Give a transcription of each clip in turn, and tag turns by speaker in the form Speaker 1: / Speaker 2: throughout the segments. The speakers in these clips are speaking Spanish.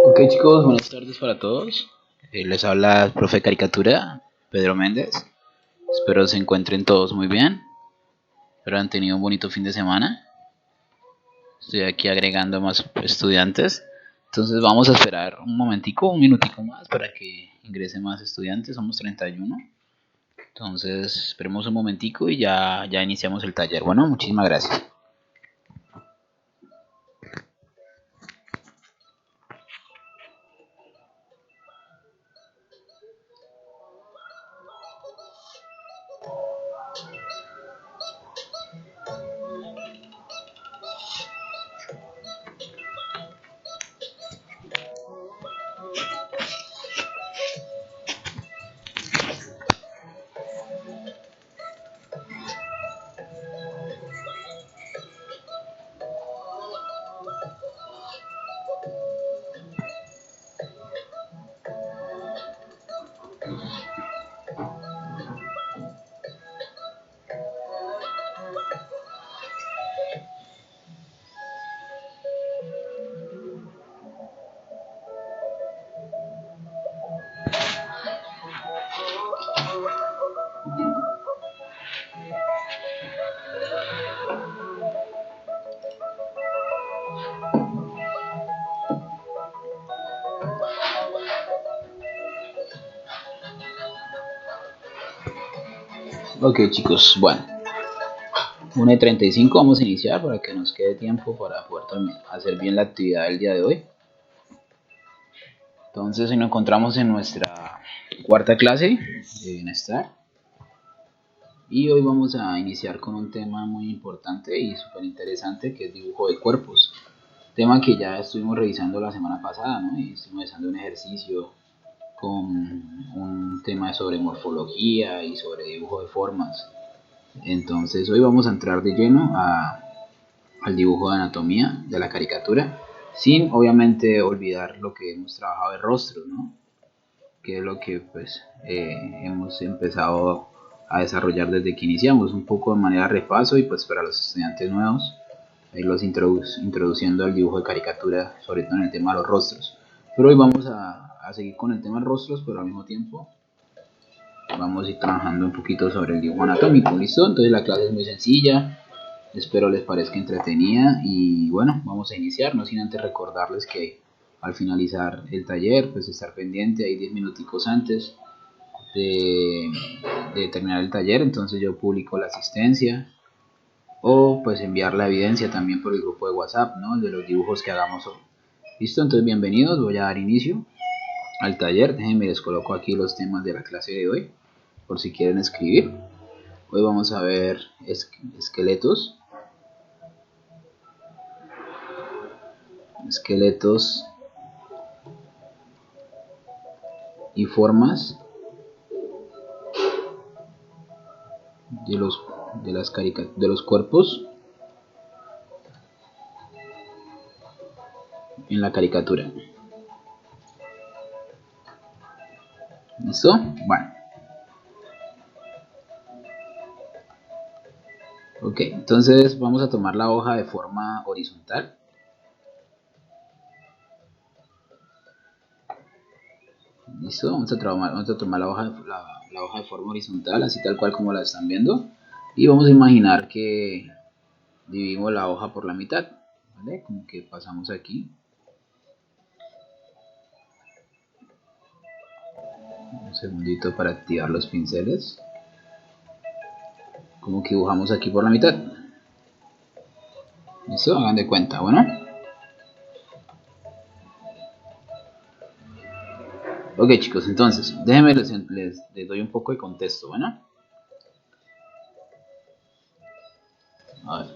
Speaker 1: Ok chicos, buenas tardes para todos. Les habla el profe Caricatura, Pedro Méndez. Espero se encuentren todos muy bien. Espero han tenido un bonito fin de semana. Estoy aquí agregando más estudiantes. Entonces vamos a esperar un momentico, un minutico más para que ingresen más estudiantes. Somos 31. Entonces esperemos un momentico y ya iniciamos el taller. Bueno, muchísimas gracias. Ok chicos, bueno, 1:35 vamos a iniciar para que nos quede tiempo para poder hacer bien la actividad del día de hoy. Entonces nos encontramos en nuestra cuarta clase de bienestar y hoy vamos a iniciar con un tema muy importante y súper interesante, que es dibujo de cuerpos, tema que ya estuvimos revisando la semana pasada, ¿no? Y estuvimos realizando un ejercicio con un tema sobre morfología y sobre dibujo de formas. Entonces hoy vamos a entrar de lleno al dibujo de anatomía de la caricatura, sin obviamente olvidar lo que hemos trabajado de rostros, ¿no? Que es lo que pues hemos empezado a desarrollar desde que iniciamos, un poco de manera repaso, y pues para los estudiantes nuevos irlos introduciendo al dibujo de caricatura, sobre todo en el tema de los rostros. Pero hoy vamos a seguir con el tema de rostros, pero al mismo tiempo vamos a ir trabajando un poquito sobre el dibujo anatómico. ¿Listo? Entonces la clase es muy sencilla, espero les parezca entretenida y bueno, vamos a iniciar, no sin antes recordarles que al finalizar el taller, pues estar pendiente ahí 10 minuticos antes de terminar el taller. Entonces yo publico la asistencia o pues enviar la evidencia también por el grupo de WhatsApp, ¿no? De los dibujos que hagamos hoy. Listo, entonces bienvenidos, voy a dar inicio al taller. Déjenme les coloco aquí los temas de la clase de hoy por si quieren escribir. Hoy vamos a ver esqueletos y formas de los cuerpos en la caricatura. ¿Listo? Bueno. Ok, entonces vamos a tomar la hoja de forma horizontal. ¿Listo? Vamos a tomar la hoja de forma horizontal, así tal cual como la están viendo. Y vamos a imaginar que dividimos la hoja por la mitad, ¿vale? Como que pasamos aquí. Un segundito para activar los pinceles. Como que dibujamos aquí por la mitad. ¿Listo? Hagan de cuenta, bueno. Ok chicos, entonces, déjenme les doy un poco de contexto, bueno. A ver.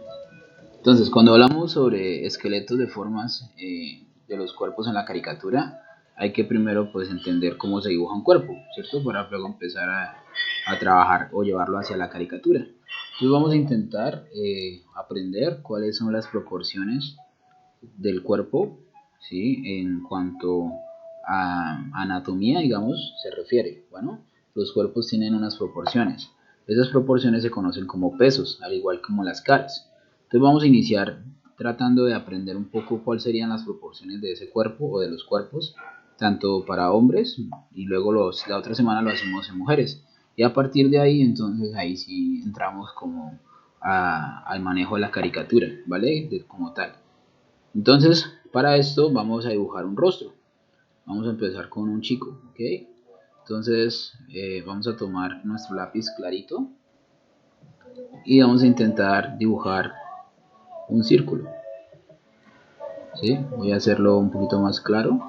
Speaker 1: Entonces, cuando hablamos sobre esqueletos de formas de los cuerpos en la caricatura, hay que primero pues entender cómo se dibuja un cuerpo, ¿cierto? Para luego empezar a trabajar o llevarlo hacia la caricatura. Entonces vamos a intentar aprender cuáles son las proporciones del cuerpo, ¿sí? En cuanto a anatomía, digamos, se refiere. Bueno, los cuerpos tienen unas proporciones. Esas proporciones se conocen como pesos, al igual como las caras. Entonces vamos a iniciar tratando de aprender un poco cuáles serían las proporciones de ese cuerpo o de los cuerpos, tanto para hombres y luego la otra semana lo hacemos en mujeres. Y a partir de ahí, entonces ahí sí entramos como al manejo de la caricatura, ¿vale? Como tal. Entonces, para esto vamos a dibujar un rostro. Vamos a empezar con un chico, ¿ok? Entonces, vamos a tomar nuestro lápiz clarito y vamos a intentar dibujar un círculo, ¿sí? Voy a hacerlo un poquito más claro.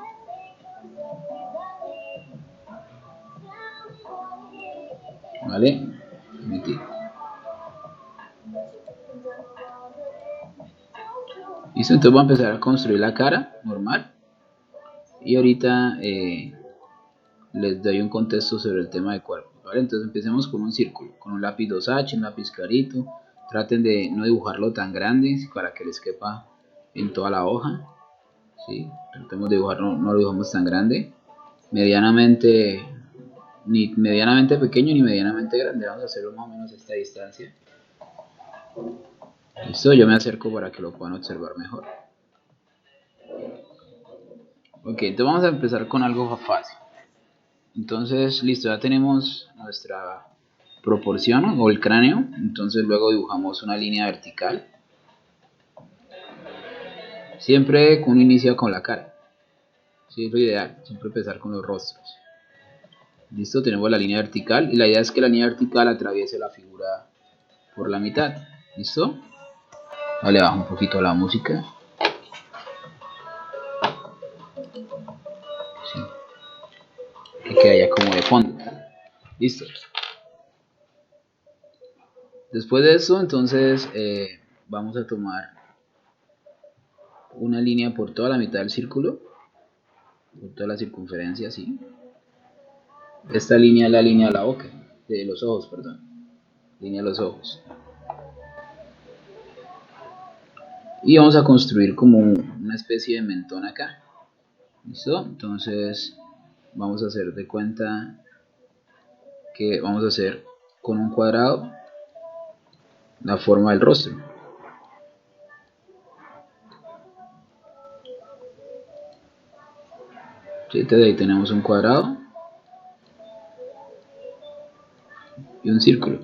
Speaker 1: ¿Vale? Listo, entonces voy a empezar a construir la cara normal. Y ahorita les doy un contexto sobre el tema de cuerpo, ¿vale? Entonces empecemos con un círculo, con un lápiz 2H, un lápiz clarito. Traten de no dibujarlo tan grande para que les quepa en toda la hoja, ¿sí? Tratemos de dibujarlo, no lo dibujamos tan grande. Medianamente, ni medianamente pequeño ni medianamente grande. Vamos a hacerlo más o menos a esta distancia. Listo, yo me acerco para que lo puedan observar mejor. Ok, entonces vamos a empezar con algo fácil. Entonces, listo, ya tenemos nuestra proporción o el cráneo. Entonces luego dibujamos una línea vertical. Siempre uno inicia con la cara. Sí, es lo ideal, siempre empezar con los rostros. Listo, tenemos la línea vertical y la idea es que la línea vertical atraviese la figura por la mitad. ¿Listo? Vale, bajo un poquito la música. Sí. Que haya como de fondo. Listo. Después de eso, entonces vamos a tomar una línea por toda la mitad del círculo, por toda la circunferencia, ¿sí? Esta línea es la línea de la boca, de los ojos, perdón. Línea de los ojos. Y vamos a construir como una especie de mentón acá. ¿Listo? Entonces vamos a hacer de cuenta que vamos a hacer con un cuadrado la forma del rostro. ¿Sí? Entonces ahí tenemos un cuadrado y un círculo.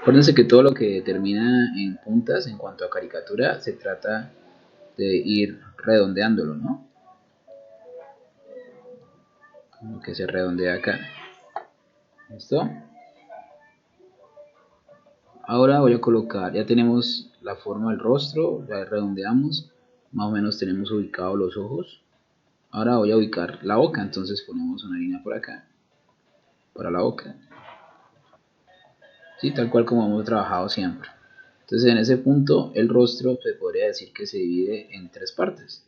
Speaker 1: Acuérdense que todo lo que termina en puntas en cuanto a caricatura se trata de ir redondeándolo, ¿no? Como que se redondea acá. ¿Listo? Ahora voy a colocar, ya tenemos la forma del rostro, ya redondeamos, más o menos tenemos ubicados los ojos. Ahora voy a ubicar la boca, entonces ponemos una línea por acá, para la boca. Sí, tal cual como hemos trabajado siempre. Entonces en ese punto el rostro se podría decir que se divide en tres partes.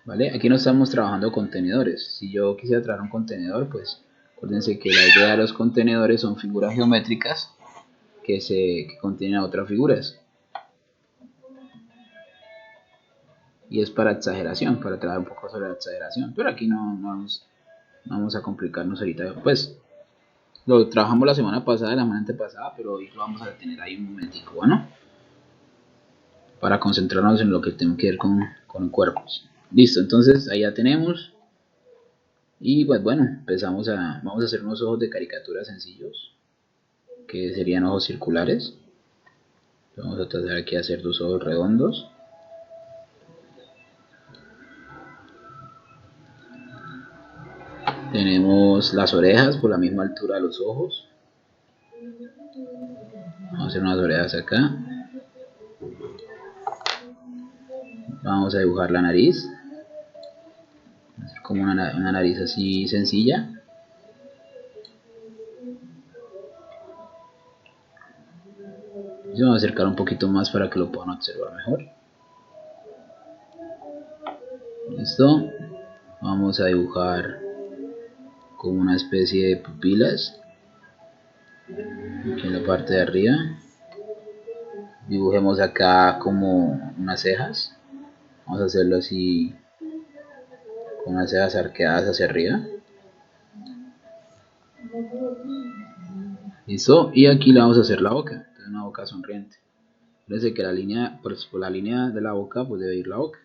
Speaker 1: ¿Vale? Aquí no estamos trabajando contenedores. Si yo quisiera trabajar un contenedor, pues acuérdense que la idea de los contenedores son figuras geométricas que contienen a otras figuras. Y es para exageración, para trabajar un poco sobre la exageración. Pero aquí no vamos a complicarnos ahorita. Pues lo trabajamos la semana pasada, la semana antepasada, pero hoy lo vamos a tener ahí un momentico, ¿bueno? Para concentrarnos en lo que tiene que ver con cuerpos. Listo, entonces ahí ya tenemos. Y pues bueno, vamos a hacer unos ojos de caricatura sencillos, que serían ojos circulares. Vamos a tratar aquí de hacer dos ojos redondos. Tenemos las orejas por la misma altura de los ojos. Vamos a hacer unas orejas acá. Vamos a dibujar la nariz. Hacer como una nariz así sencilla. Vamos a acercar un poquito más para que lo puedan observar mejor. Listo. Vamos a dibujar como una especie de pupilas aquí en la parte de arriba. Dibujemos acá como unas cejas. Vamos a hacerlo así, con las cejas arqueadas hacia arriba. Listo. Y aquí le vamos a hacer la boca. Entonces, una boca sonriente. Fíjense que la línea, pues por la línea de la boca, pues debe ir la boca.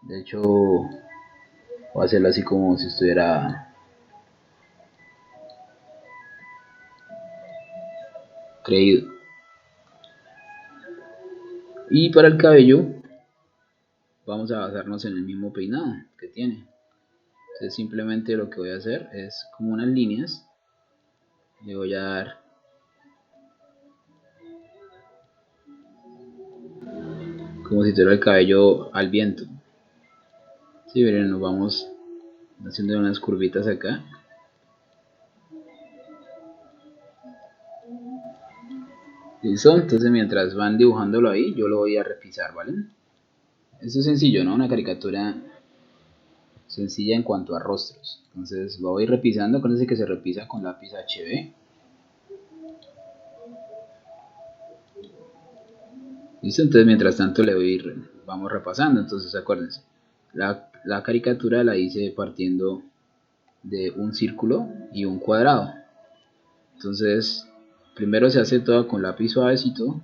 Speaker 1: De hecho, voy a hacerlo así como si estuviera creído. Y para el cabello, vamos a basarnos en el mismo peinado que tiene. Entonces simplemente lo que voy a hacer es como unas líneas. Le voy a dar como si tuviera el cabello al viento. Si miren, nos vamos haciendo unas curvitas acá. Listo, entonces mientras van dibujándolo ahí, yo lo voy a repisar, ¿vale? Esto es sencillo, ¿no? Una caricatura sencilla en cuanto a rostros. Entonces lo voy repisando, acuérdense que se repisa con lápiz HB. Listo, entonces mientras tanto le voy a ir, vamos repasando. Entonces acuérdense, la caricatura la hice partiendo de un círculo y un cuadrado. Entonces primero se hace todo con lápiz suavecito.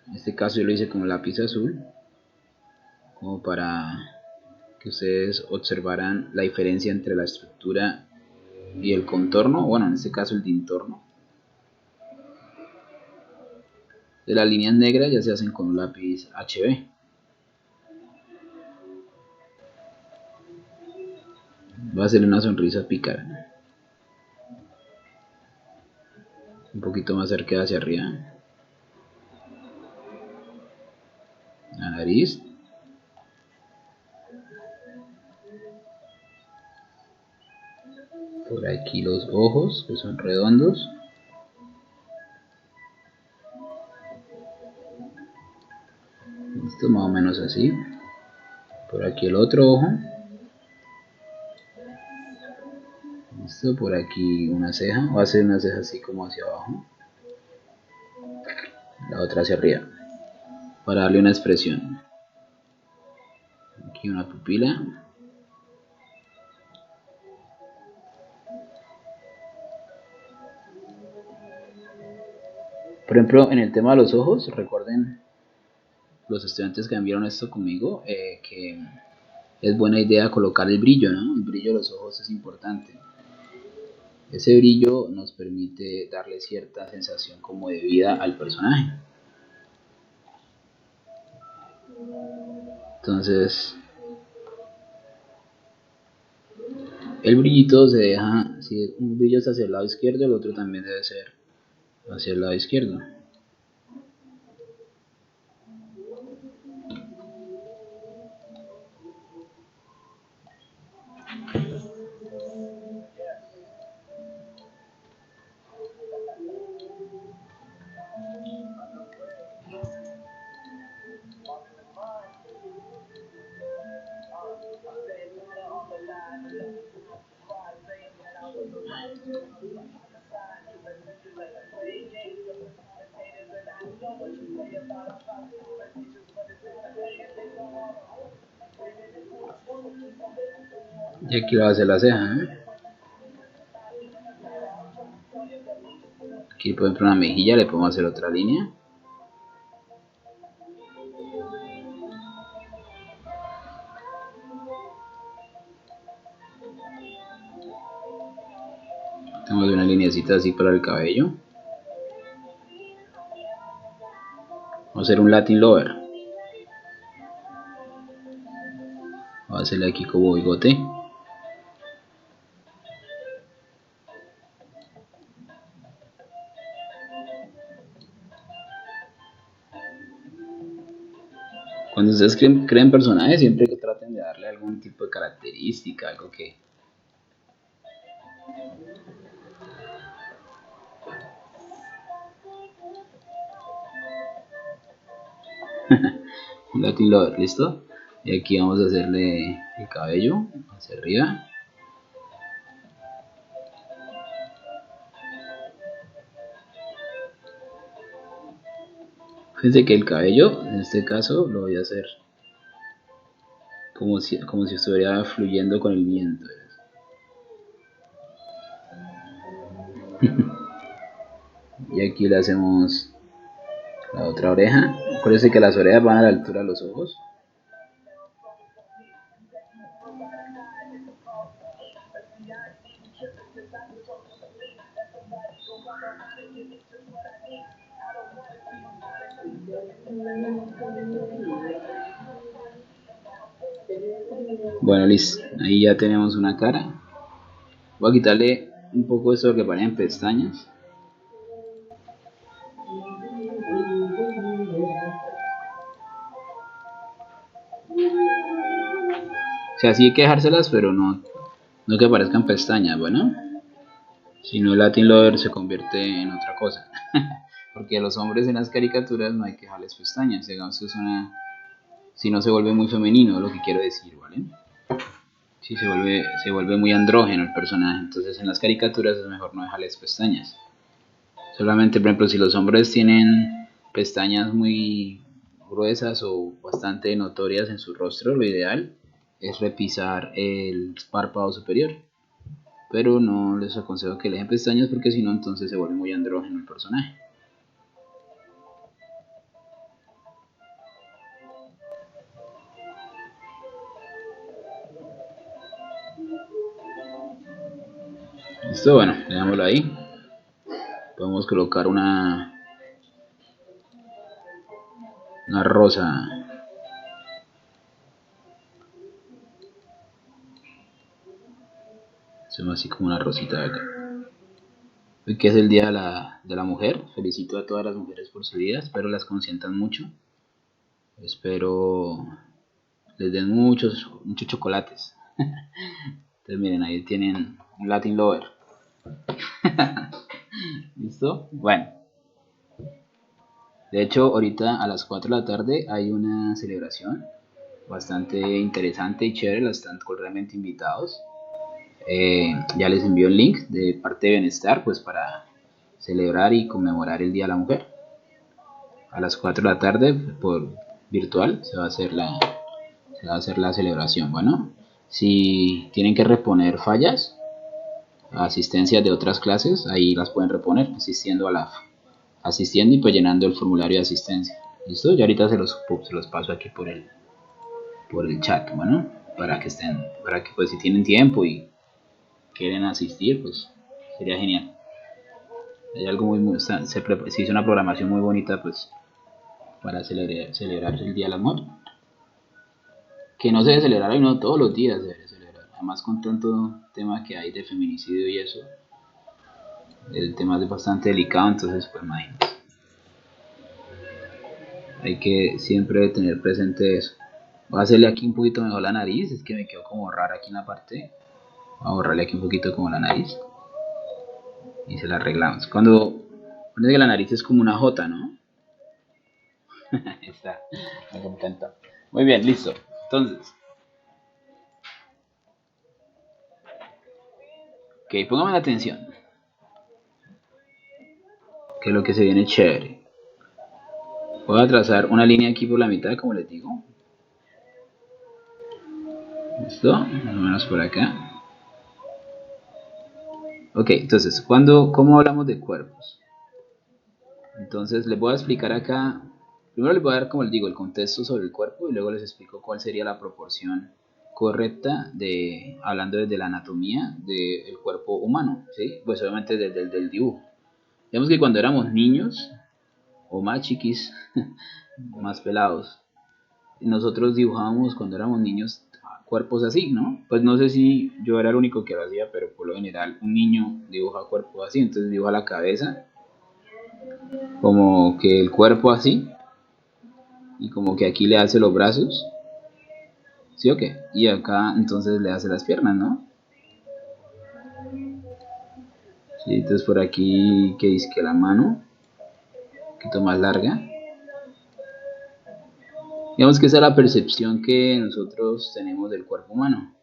Speaker 1: En este caso yo lo hice con lápiz azul, como para que ustedes observaran la diferencia entre la estructura y el contorno, bueno, en este caso el dintorno. De las líneas negras ya se hacen con un lápiz HB. Va a ser una sonrisa pícara. Un poquito más cerca hacia arriba. La nariz. Por aquí los ojos, que son redondos. Esto más o menos así. Por aquí el otro ojo. Listo, por aquí una ceja. Va a ser una ceja así como hacia abajo. La otra hacia arriba. Para darle una expresión. Aquí una pupila. Por ejemplo, en el tema de los ojos, recuerden los estudiantes que enviaron esto conmigo, que es buena idea colocar el brillo, ¿no? El brillo de los ojos es importante. Ese brillo nos permite darle cierta sensación como de vida al personaje. Entonces, el brillito se deja, si un brillo es hacia el lado izquierdo, el otro también debe ser hacia el lado izquierdo. Y aquí va a hacer la ceja, ¿eh? Aquí por ejemplo una mejilla, le podemos hacer otra línea. Tenemos una lineacita así para el cabello. Vamos a hacer un Latin Lover. Vamos a hacerle aquí como bigote. Cuando ustedes creen personajes, siempre que traten de darle algún tipo de característica, algo que... Un Latin Lover, ¿listo? Y aquí vamos a hacerle el cabello hacia arriba. Fíjense que el cabello, en este caso, lo voy a hacer como si estuviera fluyendo con el viento. Y aquí le hacemos la otra oreja. Acuérdense que las orejas van a la altura de los ojos. Bueno, listo. Ahí ya tenemos una cara. Voy a quitarle un poco esto que parecen pestañas. O sea, sí hay que dejárselas, pero no que parezcan pestañas, bueno. Si no, el Latin Lover se convierte en otra cosa. Porque a los hombres en las caricaturas no hay que dejarles pestañas. Digamos que es una... Si no se vuelve muy femenino, lo que quiero decir, ¿vale? Si se vuelve muy andrógeno el personaje. Entonces en las caricaturas es mejor no dejarles pestañas. Solamente, por ejemplo, si los hombres tienen pestañas muy gruesas o bastante notorias en su rostro, lo ideal es repisar el párpado superior. Pero no les aconsejo que le dejen pestañas porque si no, entonces se vuelve muy andrógeno el personaje. Listo, bueno, dejémoslo ahí. Podemos colocar una rosa. Hacemos así como una rosita de acá. Hoy que es el Día de la Mujer, felicito a todas las mujeres por su día, espero las consientan mucho, espero les den muchos chocolates. Entonces miren, ahí tienen un Latin Lover. ¿Listo? Bueno, de hecho ahorita a las 4 de la tarde hay una celebración bastante interesante y chévere, las están cordialmente invitados. Ya les envío el link de parte de Bienestar, pues para celebrar y conmemorar el Día de la Mujer. A las 4 de la tarde por virtual se va a hacer la celebración. Bueno, si tienen que reponer fallas, asistencias de otras clases, ahí las pueden reponer asistiendo y pues llenando el formulario de asistencia. ¿Listo? Y ahorita se los paso aquí por el chat, bueno, para que pues si tienen tiempo y quieren asistir, pues sería genial. Hay algo se hizo una programación muy bonita pues para celebrar el Día del Amor. Que no se debe celebrar hoy, no, todos los días se debe celebrar. Además con tanto tema que hay de feminicidio y eso, el tema es bastante delicado, entonces pues imagínense. Hay que siempre tener presente eso. Voy a hacerle aquí un poquito mejor la nariz, es que me quedó como rara aquí en la parte. Voy a borrarle aquí un poquito como la nariz. Y se la arreglamos. Cuando pones que la nariz es como una J, ¿no? Está, me encanta. Muy bien, listo. Entonces, ok, póngame la atención. Que es lo que se viene chévere. Voy a trazar una línea aquí por la mitad, como les digo. ¿Listo? Más o menos por acá. Ok, entonces, ¿cómo hablamos de cuerpos? Entonces, les voy a explicar acá. Primero les voy a dar, como les digo, el contexto sobre el cuerpo y luego les explico cuál sería la proporción correcta hablando desde la anatomía del cuerpo humano, ¿sí? Pues obviamente desde el del dibujo. Digamos que cuando éramos niños o más chiquis, más pelados, nosotros dibujábamos cuando éramos niños cuerpos así, ¿no? Pues no sé si yo era el único que lo hacía, pero por lo general un niño dibuja cuerpos así, entonces dibuja la cabeza como que el cuerpo así, y como que aquí le hace los brazos, ¿sí o qué? Y acá entonces le hace las piernas, ¿no? Sí, entonces por aquí que dice que la mano, un poquito más larga. Digamos que esa es la percepción que nosotros tenemos del cuerpo humano,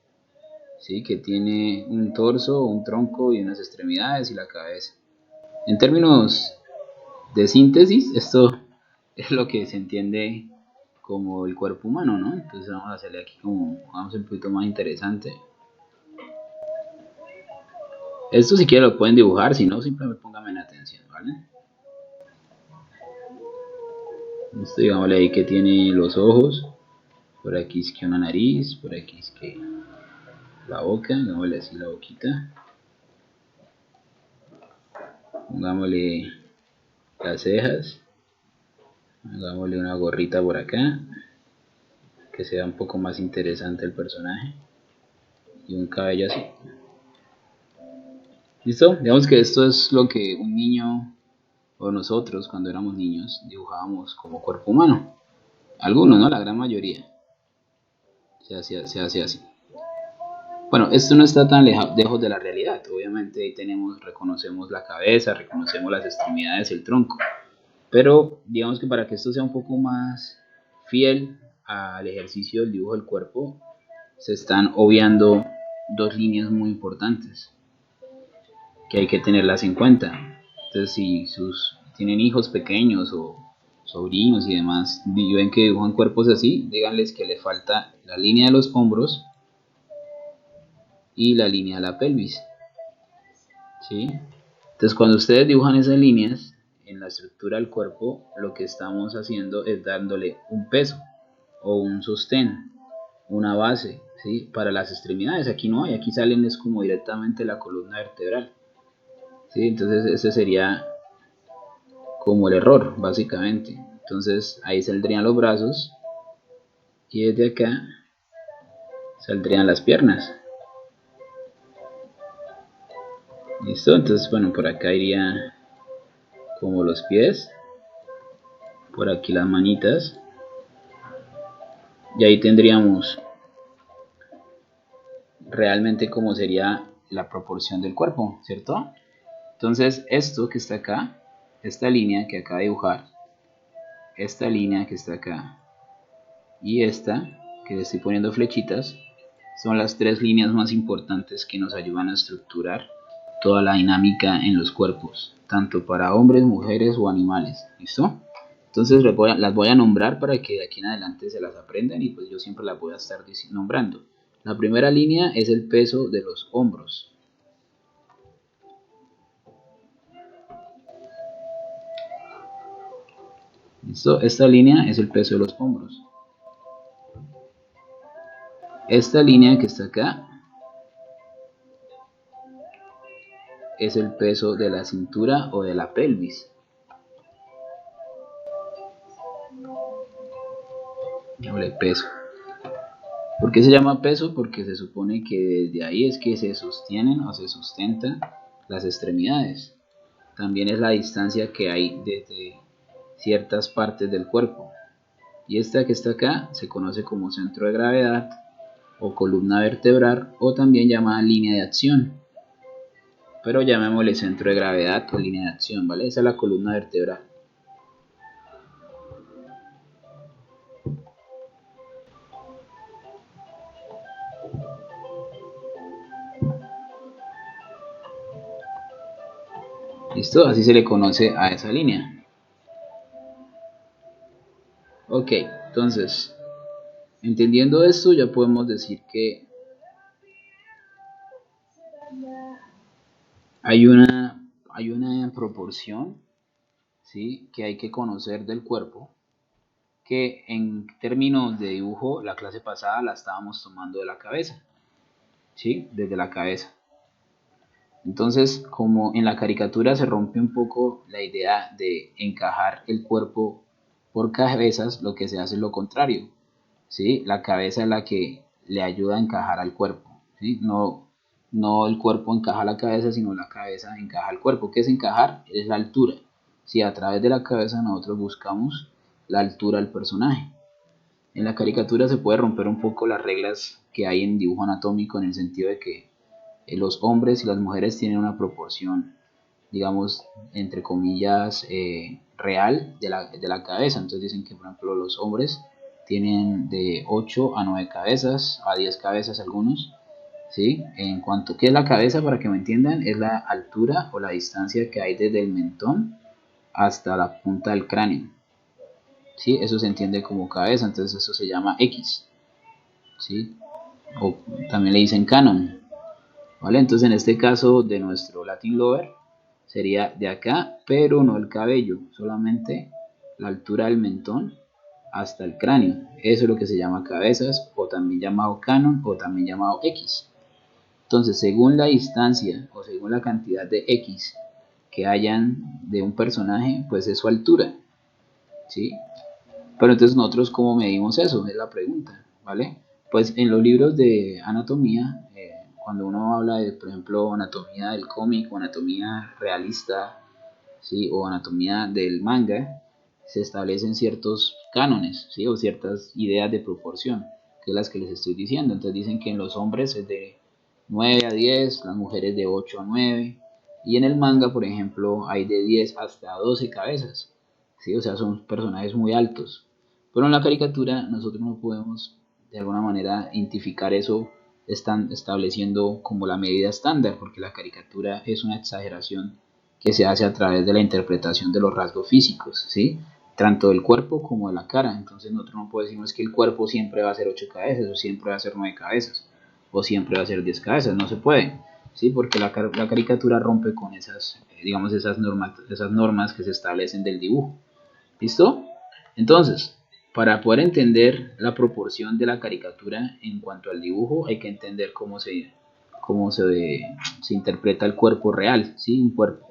Speaker 1: ¿sí? Que tiene un torso, un tronco y unas extremidades y la cabeza. En términos de síntesis, esto es lo que se entiende como el cuerpo humano, ¿no? Entonces vamos a hacerle aquí como, vamos un poquito más interesante. Esto si quieren lo pueden dibujar, si no, simplemente pónganme en atención, ¿vale? Esto digámosle ahí que tiene los ojos, por aquí es que una nariz, por aquí es que la boca, digámosle así la boquita. Pongámosle las cejas, hagámosle una gorrita por acá, que sea un poco más interesante el personaje, y un cabello así. ¿Listo? Digamos que esto es lo que un niño o nosotros cuando éramos niños dibujábamos como cuerpo humano. Algunos, ¿no? La gran mayoría se hace así. Bueno, esto no está tan lejos de la realidad. Obviamente ahí reconocemos la cabeza, reconocemos las extremidades, el tronco. Pero digamos que para que esto sea un poco más fiel al ejercicio del dibujo del cuerpo, se están obviando dos líneas muy importantes que hay que tenerlas en cuenta. Entonces, si tienen hijos pequeños o sobrinos y demás, y ven que dibujan cuerpos así, díganles que le falta la línea de los hombros y la línea de la pelvis, ¿sí? Entonces, cuando ustedes dibujan esas líneas en la estructura del cuerpo, lo que estamos haciendo es dándole un peso o un sostén, una base, ¿sí? Para las extremidades. Aquí no hay, aquí salen es como directamente la columna vertebral, ¿sí? Entonces, ese sería como el error, básicamente. Entonces, ahí saldrían los brazos y desde acá saldrían las piernas. ¿Listo? Entonces, bueno, por acá iría como los pies, por aquí las manitas, y ahí tendríamos realmente cómo sería la proporción del cuerpo, ¿cierto? Entonces, esto que está acá, esta línea que acaba de dibujar, esta línea que está acá y esta que le estoy poniendo flechitas, son las tres líneas más importantes que nos ayudan a estructurar toda la dinámica en los cuerpos, tanto para hombres, mujeres o animales. ¿Listo? Entonces las voy a nombrar para que de aquí en adelante se las aprendan y pues yo siempre las voy a estar nombrando. La primera línea es el peso de los hombros. ¿Listo? Esta línea es el peso de los hombros. Esta línea que está acá es el peso de la cintura o de la pelvis. Doble peso. ¿Por qué se llama peso? Porque se supone que desde ahí es que se sostienen o se sustentan las extremidades. También es la distancia que hay desde ciertas partes del cuerpo. Y esta que está acá se conoce como centro de gravedad o columna vertebral o también llamada línea de acción. Pero llamémosle centro de gravedad o línea de acción, ¿vale? Esa es la columna vertebral. ¿Listo? Así se le conoce a esa línea. Ok, entonces, entendiendo esto ya podemos decir que hay una proporción, ¿sí? Que hay que conocer del cuerpo, que en términos de dibujo la clase pasada la estábamos tomando de la cabeza, ¿sí? Desde la cabeza. Entonces, como en la caricatura se rompe un poco la idea de encajar el cuerpo por cabezas, lo que se hace es lo contrario, ¿sí? La cabeza es la que le ayuda a encajar al cuerpo, ¿sí? No el cuerpo encaja la cabeza, sino la cabeza encaja al cuerpo. ¿Qué es encajar? Es la altura. Si a través de la cabeza nosotros buscamos la altura del personaje. En la caricatura se puede romper un poco las reglas que hay en dibujo anatómico, en el sentido de que los hombres y las mujeres tienen una proporción, digamos, entre comillas, real de la cabeza. Entonces dicen que, por ejemplo, los hombres tienen de 8 a 9 cabezas, a 10 cabezas algunos, ¿sí? En cuanto que es la cabeza, para que me entiendan, es la altura o la distancia que hay desde el mentón hasta la punta del cráneo, ¿sí? Eso se entiende como cabeza, entonces eso se llama X, ¿sí? O también le dicen canon, ¿vale? Entonces en este caso de nuestro Latin Lover sería de acá, pero no el cabello, solamente la altura del mentón hasta el cráneo. Eso es lo que se llama cabezas, o también llamado canon, o también llamado X. Entonces, según la distancia o según la cantidad de X que hayan de un personaje, pues es su altura, ¿sí? Pero entonces nosotros, ¿cómo medimos eso? Es la pregunta, ¿vale? Pues en los libros de anatomía, cuando uno habla de, por ejemplo, anatomía del cómic o anatomía realista, ¿sí? O anatomía del manga, se establecen ciertos cánones, ¿sí? O ciertas ideas de proporción, que es las que les estoy diciendo. Entonces dicen que en los hombres es de 9 a 10, las mujeres de 8 a 9, y en el manga, por ejemplo, hay de 10 hasta 12 cabezas, ¿sí? O sea, son personajes muy altos. Pero en la caricatura nosotros no podemos de alguna manera identificar eso, están estableciendo como la medida estándar, porque la caricatura es una exageración que se hace a través de la interpretación de los rasgos físicos, ¿sí? Tanto del cuerpo como de la cara. Entonces nosotros no podemos decir que el cuerpo siempre va a ser 8 cabezas, o siempre va a ser 9 cabezas, o siempre va a ser 10 cabezas, no se puede, ¿sí? Porque la caricatura rompe con esas, digamos, esas normas que se establecen del dibujo. ¿Listo? Entonces, para poder entender la proporción de la caricatura en cuanto al dibujo, hay que entender se interpreta el cuerpo real, ¿sí? Un cuerpo.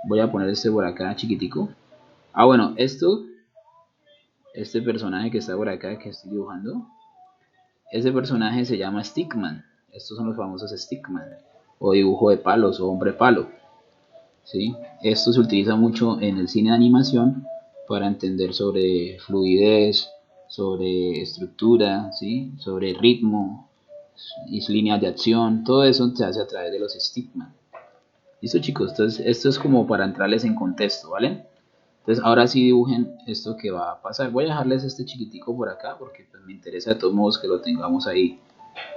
Speaker 1: Voy a poner este por acá chiquitico. Ah, bueno, este personaje que está por acá que estoy dibujando, ese personaje se llama Stickman. Estos son los famosos Stickman, o dibujo de palos, o hombre palo, ¿sí? Esto se utiliza mucho en el cine de animación para entender sobre fluidez, sobre estructura, ¿sí? Sobre ritmo y líneas de acción. Todo eso se hace a través de los Stickman. ¿Listo, chicos? Entonces, esto es como para entrarles en contexto, ¿vale? Entonces, ahora sí dibujen esto que va a pasar. Voy a dejarles este chiquitico por acá porque pues, me interesa de todos modos que lo tengamos ahí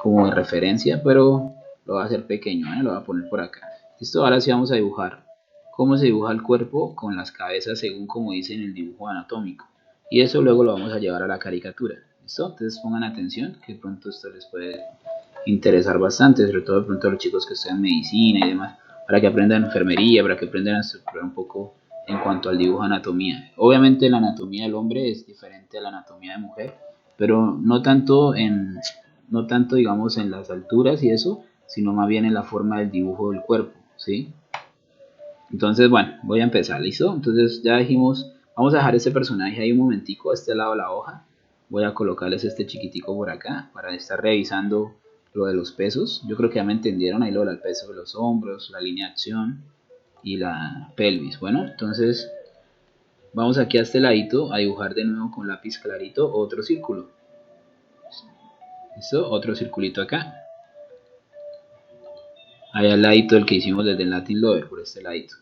Speaker 1: como de referencia, pero lo voy a hacer pequeño, ¿eh? Lo voy a poner por acá. Listo, ahora sí vamos a dibujar cómo se dibuja el cuerpo con las cabezas según como dice en el dibujo anatómico. Y eso luego lo vamos a llevar a la caricatura. ¿Listo? Entonces pongan atención, que de pronto esto les puede interesar bastante, sobre todo de pronto a los chicos que estudian medicina y demás, para que aprendan enfermería, para que aprendan a estructurar un poco en cuanto al dibujo anatomía. Obviamente la anatomía del hombre es diferente a la anatomía de mujer, pero no tanto digamos en las alturas y eso, sino más bien en la forma del dibujo del cuerpo, ¿sí? Entonces, bueno, voy a empezar, ¿listo? Entonces ya dijimos, vamos a dejar este personaje ahí un momentico, a este lado de la hoja. Voy a colocarles este chiquitico por acá para estar revisando lo de los pesos. Yo creo que ya me entendieron ahí lo del peso de los hombros, la línea de acción y la pelvis. Bueno, entonces vamos aquí a este ladito a dibujar de nuevo con lápiz clarito otro círculo. ¿Listo? Otro circulito acá. Ahí al ladito del que hicimos desde el Latin Lover, por este ladito.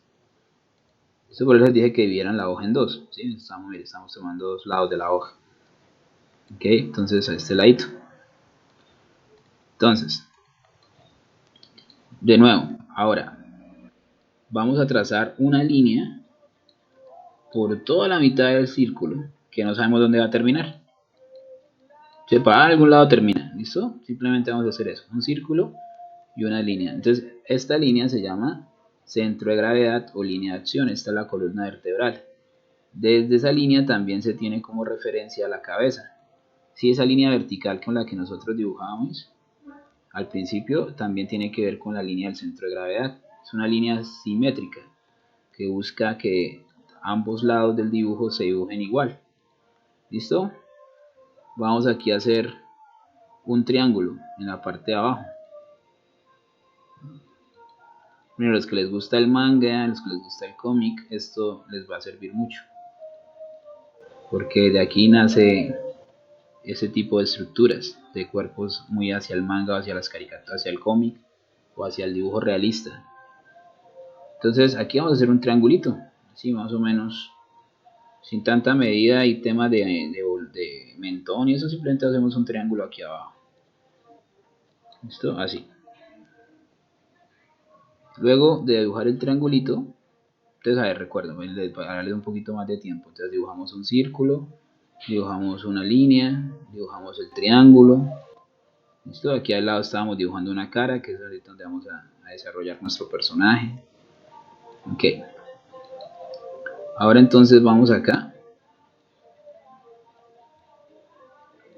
Speaker 1: Esto por eso les dije que dividieran la hoja en dos, ¿sí? Estamos tomando dos lados de la hoja. Ok, entonces a este ladito. Entonces, de nuevo, ahora vamos a trazar una línea por toda la mitad del círculo que no sabemos dónde va a terminar. Si para algún lado termina, ¿listo? Simplemente vamos a hacer eso, un círculo y una línea. Entonces, esta línea se llama centro de gravedad o línea de acción. Esta es la columna vertebral. Desde esa línea también se tiene como referencia la cabeza. Si esa línea vertical con la que nosotros dibujábamos al principio también tiene que ver con la línea del centro de gravedad. Es una línea simétrica que busca que ambos lados del dibujo se dibujen igual. ¿Listo? Vamos aquí a hacer un triángulo en la parte de abajo. Mira, los que les gusta el manga, los que les gusta el cómic, esto les va a servir mucho. porque de aquí nace ese tipo de estructuras de cuerpos muy hacia el manga, hacia las caricaturas, hacia el cómic o hacia el dibujo realista. Entonces aquí vamos a hacer un triangulito, así más o menos, sin tanta medida y temas de mentón y eso, simplemente hacemos un triángulo aquí abajo. ¿Listo? Así. Luego de dibujar el triangulito, entonces a ver, recuerden, para darle un poquito más de tiempo, entonces dibujamos un círculo, dibujamos una línea, dibujamos el triángulo. ¿Listo? Aquí al lado estábamos dibujando una cara, que es ahorita donde vamos a desarrollar nuestro personaje. Ok. Ahora entonces vamos acá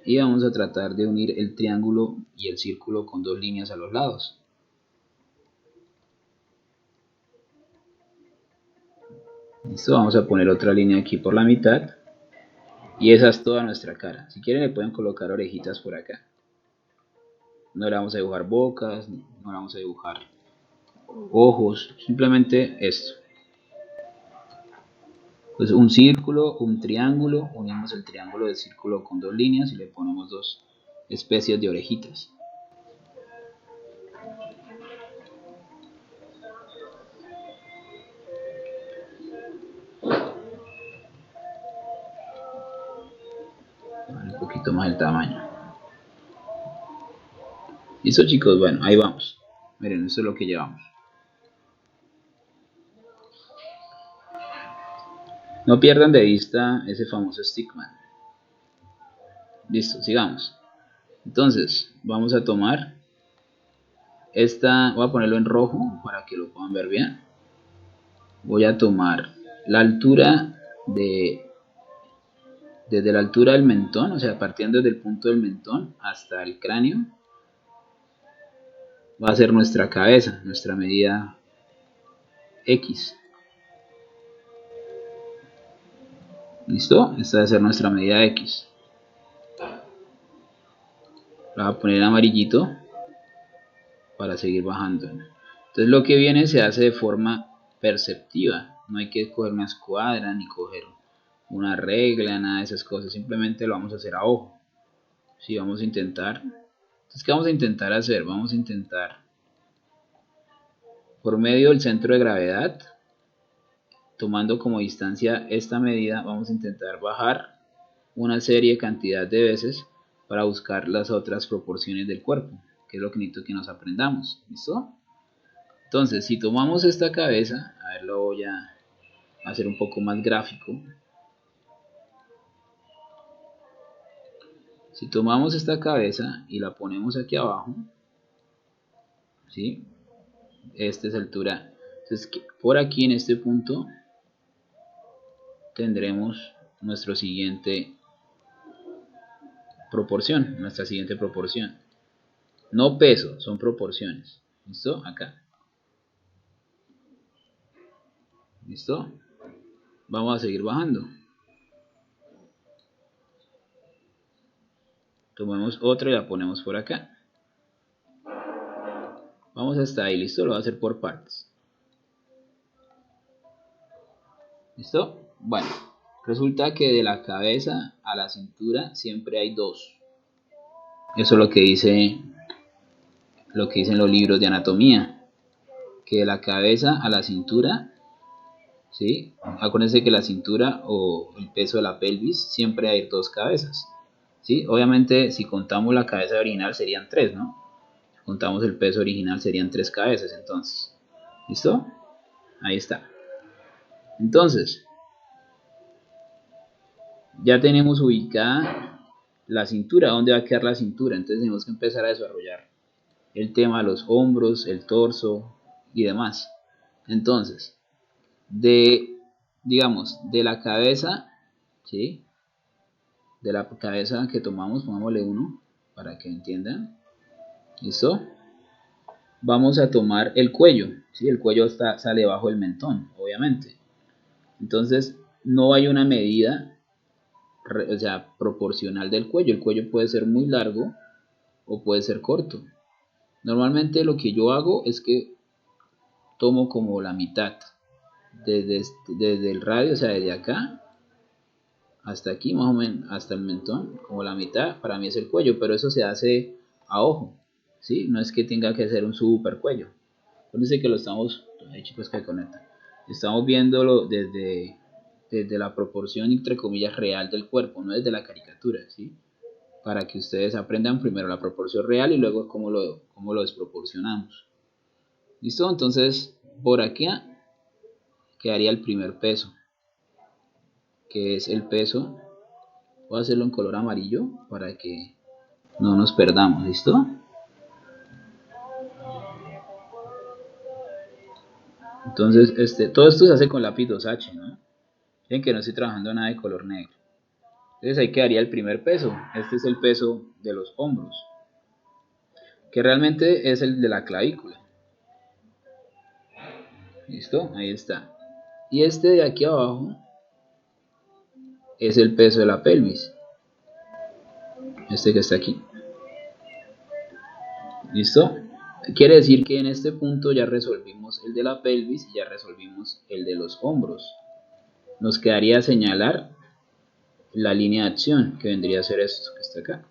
Speaker 1: y vamos a tratar de unir el triángulo y el círculo con dos líneas a los lados. Listo, vamos a poner otra línea aquí por la mitad y esa es toda nuestra cara. Si quieren le pueden colocar orejitas por acá. No le vamos a dibujar bocas, no le vamos a dibujar ojos, simplemente esto. Pues un círculo, un triángulo, unimos el triángulo del círculo con dos líneas y le ponemos dos especies de orejitas. Un poquito más el tamaño. Listo chicos, bueno, ahí vamos. Miren, esto es lo que llevamos. No pierdan de vista ese famoso stickman. Listo, sigamos. Entonces, vamos a tomar esta, voy a ponerlo en rojo para que lo puedan ver bien. Voy a tomar la altura desde la altura del mentón, o sea, partiendo desde el punto del mentón hasta el cráneo, va a ser nuestra cabeza, nuestra medida X. ¿Listo? Esta va a ser nuestra medida X. La voy a poner en amarillito para seguir bajando. Entonces lo que viene se hace de forma perceptiva. No hay que coger una escuadra ni coger una regla, nada de esas cosas. Simplemente lo vamos a hacer a ojo. Sí, vamos a intentar. Entonces, ¿qué vamos a intentar hacer? Vamos a intentar, por medio del centro de gravedad, tomando como distancia esta medida, vamos a intentar bajar una serie cantidad de veces para buscar las otras proporciones del cuerpo, que es lo que necesito que nos aprendamos. ¿Listo? Entonces, si tomamos esta cabeza, a ver, lo voy a hacer un poco más gráfico. Si tomamos esta cabeza y la ponemos aquí abajo, ¿sí? Esta es altura. Entonces, por aquí en este punto tendremos nuestra siguiente proporción. No peso, son proporciones. ¿Listo? Acá. ¿Listo? Vamos a seguir bajando. Tomamos otra y la ponemos por acá. Vamos hasta ahí, ¿listo? Lo voy a hacer por partes. ¿Listo? Bueno, resulta que de la cabeza a la cintura siempre hay dos. Eso es lo que dicen los libros de anatomía. Que de la cabeza a la cintura, ¿sí? Acuérdense que la cintura o el peso de la pelvis siempre hay dos cabezas. ¿Sí? Obviamente si contamos la cabeza original serían tres, ¿no? Si contamos el peso original serían tres cabezas entonces. ¿Listo? Ahí está. Entonces, ya tenemos ubicada la cintura. ¿Dónde va a quedar la cintura? Entonces tenemos que empezar a desarrollar el tema de los hombros, el torso y demás. Entonces, digamos, de la cabeza, ¿sí? De la cabeza que tomamos, pongámosle uno para que entiendan. ¿Listo? Vamos a tomar el cuello, ¿sí? El cuello sale bajo el mentón, obviamente. Entonces, no hay una medida, o sea, proporcional del cuello. El cuello puede ser muy largo o puede ser corto. Normalmente lo que yo hago es que tomo como la mitad, desde el radio, o sea, desde acá hasta aquí, más o menos, hasta el mentón, como la mitad, para mí es el cuello, pero eso se hace a ojo, ¿sí? No es que tenga que ser un super cuello. Acuérdense que lo estamos, hay chicos que conectan, estamos viéndolo desde la proporción, entre comillas, real del cuerpo, no desde la caricatura, ¿sí? Para que ustedes aprendan primero la proporción real y luego cómo lo desproporcionamos. ¿Listo? Entonces, por aquí quedaría el primer peso, que es el peso. Voy a hacerlo en color amarillo para que no nos perdamos, ¿listo? Entonces, todo esto se hace con lápiz 2H, ¿no? Miren que no estoy trabajando nada de color negro. Entonces ahí quedaría el primer peso. Este es el peso de los hombros, que realmente es el de la clavícula. ¿Listo? Ahí está. Y este de aquí abajo es el peso de la pelvis. Este que está aquí. ¿Listo? Quiere decir que en este punto ya resolvimos el de la pelvis y ya resolvimos el de los hombros. Nos quedaría señalar la línea de acción, que vendría a ser esto que está acá.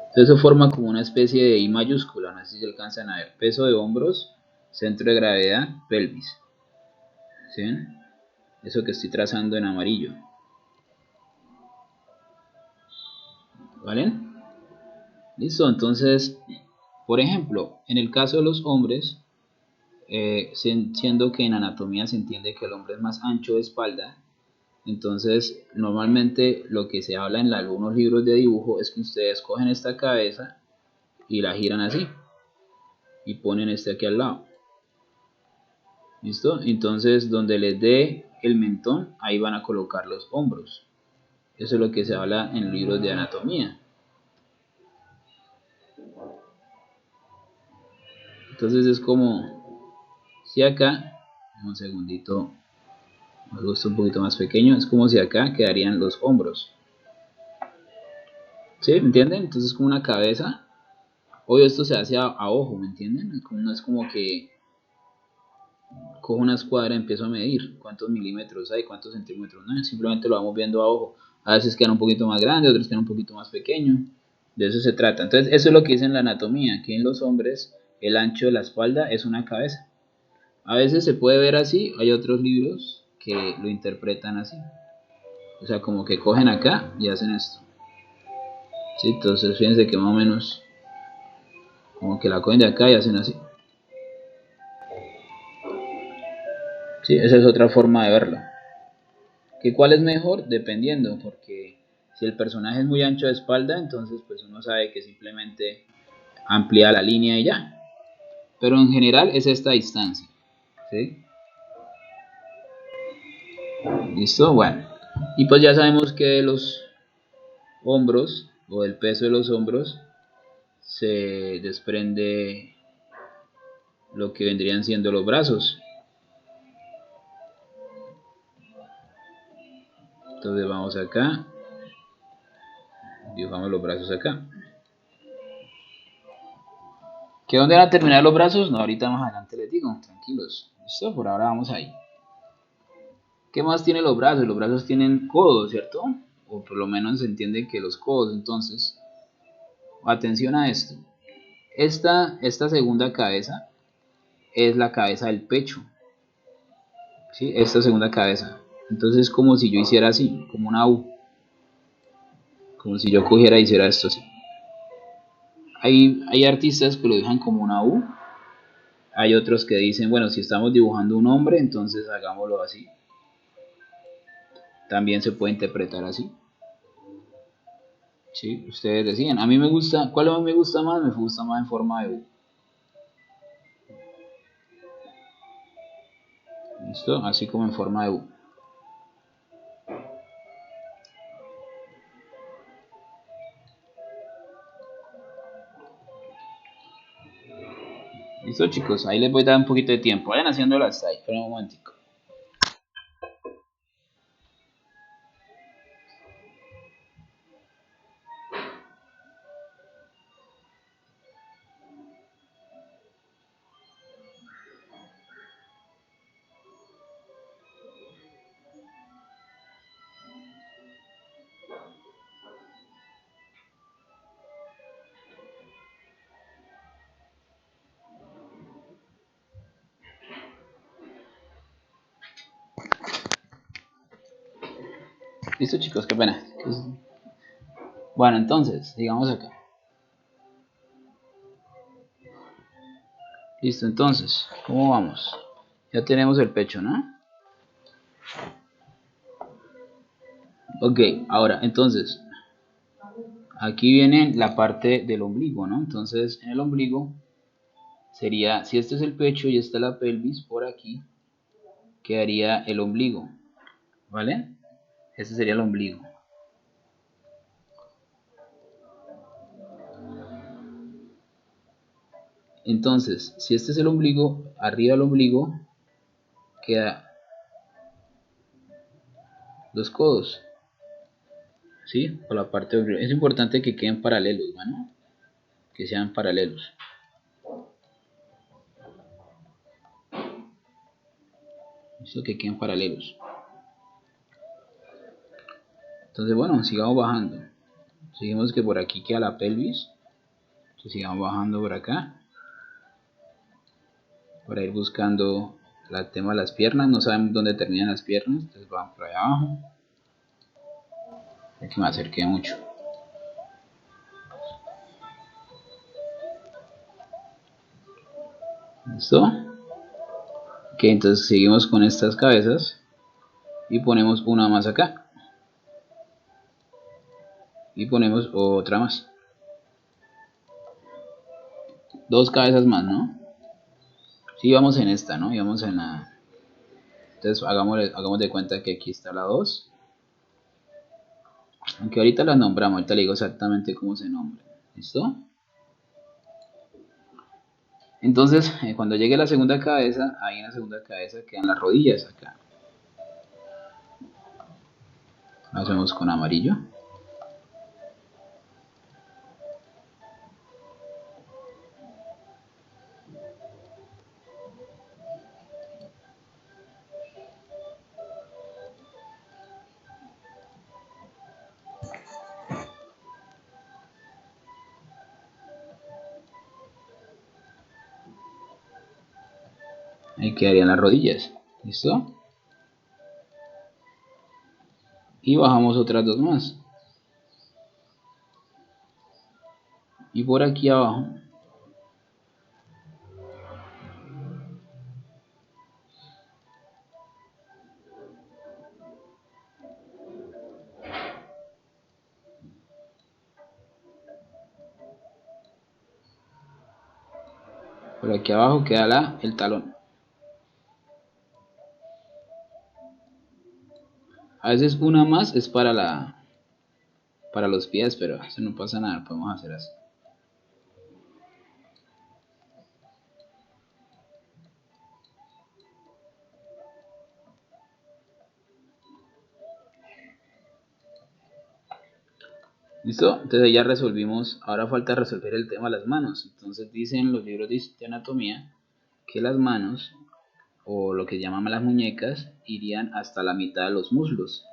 Speaker 1: Entonces eso forma como una especie de I mayúscula, no sé si se alcanzan a ver. Peso de hombros, centro de gravedad, pelvis. ¿Sí ven? Eso que estoy trazando en amarillo. ¿Vale? Listo, entonces, por ejemplo, en el caso de los hombres, siendo que en anatomía se entiende que el hombre es más ancho de espalda, entonces normalmente lo que se habla en algunos libros de dibujo es que ustedes cogen esta cabeza y la giran así y ponen este aquí al lado. ¿Listo? Entonces donde les dé el mentón, ahí van a colocar los hombros. Eso es lo que se habla en libros de anatomía. Entonces es como si acá, un segundito, me gusta un poquito más pequeño, es como si acá quedarían los hombros. ¿Sí? ¿Me entienden? Entonces es como una cabeza. Obvio esto se hace a ojo, ¿me entienden? No es como que cojo una escuadra y empiezo a medir cuántos milímetros hay, cuántos centímetros, no, simplemente lo vamos viendo a ojo. A veces quedan un poquito más grandes, otros quedan un poquito más pequeños. De eso se trata. Entonces, eso es lo que dice en la anatomía, que en los hombres el ancho de la espalda es una cabeza. A veces se puede ver así, hay otros libros que lo interpretan así. O sea, como que cogen acá y hacen esto. ¿Sí? Entonces, fíjense que más o menos como que la cogen de acá y hacen así. ¿Sí? Esa es otra forma de verlo. ¿Que cuál es mejor? Dependiendo, porque si el personaje es muy ancho de espalda, entonces pues uno sabe que simplemente amplía la línea y ya. Pero en general es esta distancia. ¿Sí? ¿Listo? Bueno. Y pues ya sabemos que de los hombros, o del peso de los hombros, se desprende lo que vendrían siendo los brazos. Entonces vamos acá, dibujamos los brazos acá. ¿Que dónde van a terminar los brazos? No, ahorita más adelante les digo, tranquilos. ¿Listo? Por ahora vamos ahí. ¿Qué más tienen los brazos? Los brazos tienen codos, ¿cierto? O por lo menos se entiende que los codos. Entonces, atención a esto. Esta segunda cabeza es la cabeza del pecho. ¿Sí? Esta segunda cabeza. Entonces es como si yo hiciera así, como una U. Como si yo cogiera y hiciera esto así. Hay artistas que lo dibujan como una U. Hay otros que dicen, bueno, si estamos dibujando un hombre, entonces hagámoslo así. También se puede interpretar así. Sí, ustedes decían. A mí me gusta, ¿cuál me gusta más? Me gusta más en forma de U. ¿Listo? Así como en forma de U. ¿Listo, chicos? Ahí les voy a dar un poquito de tiempo. Vayan haciéndolo hasta ahí. Esperen un momentico. Listo, chicos, qué pena. Bueno, entonces, sigamos acá. Listo, entonces, ¿cómo vamos? Ya tenemos el pecho, ¿no? Ok, ahora, entonces, aquí viene la parte del ombligo, ¿no? Entonces, en el ombligo sería, si este es el pecho y esta es la pelvis, por aquí quedaría el ombligo, ¿vale? Este sería el ombligo. Entonces, si este es el ombligo, arriba del ombligo queda los codos, ¿sí? Por la parte de... Es importante que queden paralelos, ¿bueno? Que sean paralelos. Listo, que queden paralelos. Entonces, bueno, sigamos bajando. Seguimos que por aquí queda la pelvis. Entonces, sigamos bajando por acá. Para ir buscando el tema de las piernas. No sabemos dónde terminan las piernas. Entonces, vamos por allá abajo. Aquí me acerqué mucho. ¿Listo? Ok, entonces seguimos con estas cabezas. Y ponemos una más acá. Y ponemos otra más. Dos cabezas más, ¿no? Sí, vamos en esta, ¿no? Y vamos en la... Entonces hagamos de cuenta que aquí está la 2. Aunque ahorita las nombramos, ahorita le digo exactamente cómo se nombra. ¿Listo? Entonces, cuando llegue la segunda cabeza, ahí en la segunda cabeza quedan las rodillas acá. Lo hacemos con amarillo. Ahí quedarían las rodillas. ¿Listo? Y bajamos otras dos más. Y por aquí abajo. Por aquí abajo queda el talón. A veces una más es para los pies, pero eso no pasa nada, podemos hacer así. ¿Listo? Entonces ya resolvimos, ahora falta resolver el tema de las manos. Entonces dicen los libros de anatomía que las manos, o lo que llaman las muñecas, irían hasta la mitad de los muslos.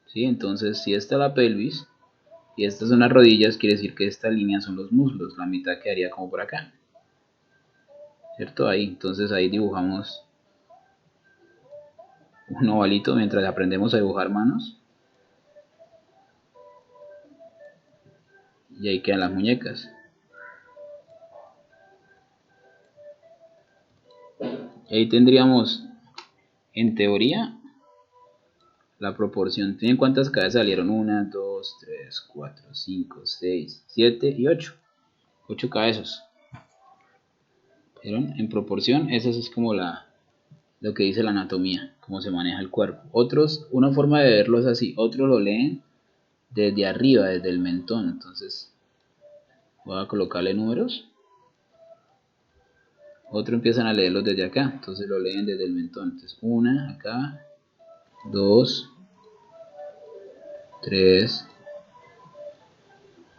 Speaker 1: ¿Sí? Entonces si esta es la pelvis y estas son las rodillas, quiere decir que esta línea son los muslos, la mitad quedaría como por acá. ¿Cierto? Ahí, entonces ahí dibujamos un ovalito mientras aprendemos a dibujar manos. Y ahí quedan las muñecas. Y ahí tendríamos, en teoría, la proporción. ¿Tienen cuántas cabezas salieron? 1, 2, 3, 4, 5, 6, 7 y 8. 8 cabezas. ¿Vieron? En proporción, esa es como lo que dice la anatomía, cómo se maneja el cuerpo. Otros, una forma de verlo es así, otros lo leen desde arriba, desde el mentón. Entonces, voy a colocarle números. Otros empiezan a leerlos desde acá, entonces lo leen desde el mentón. Entonces, 1 acá, 2, 3,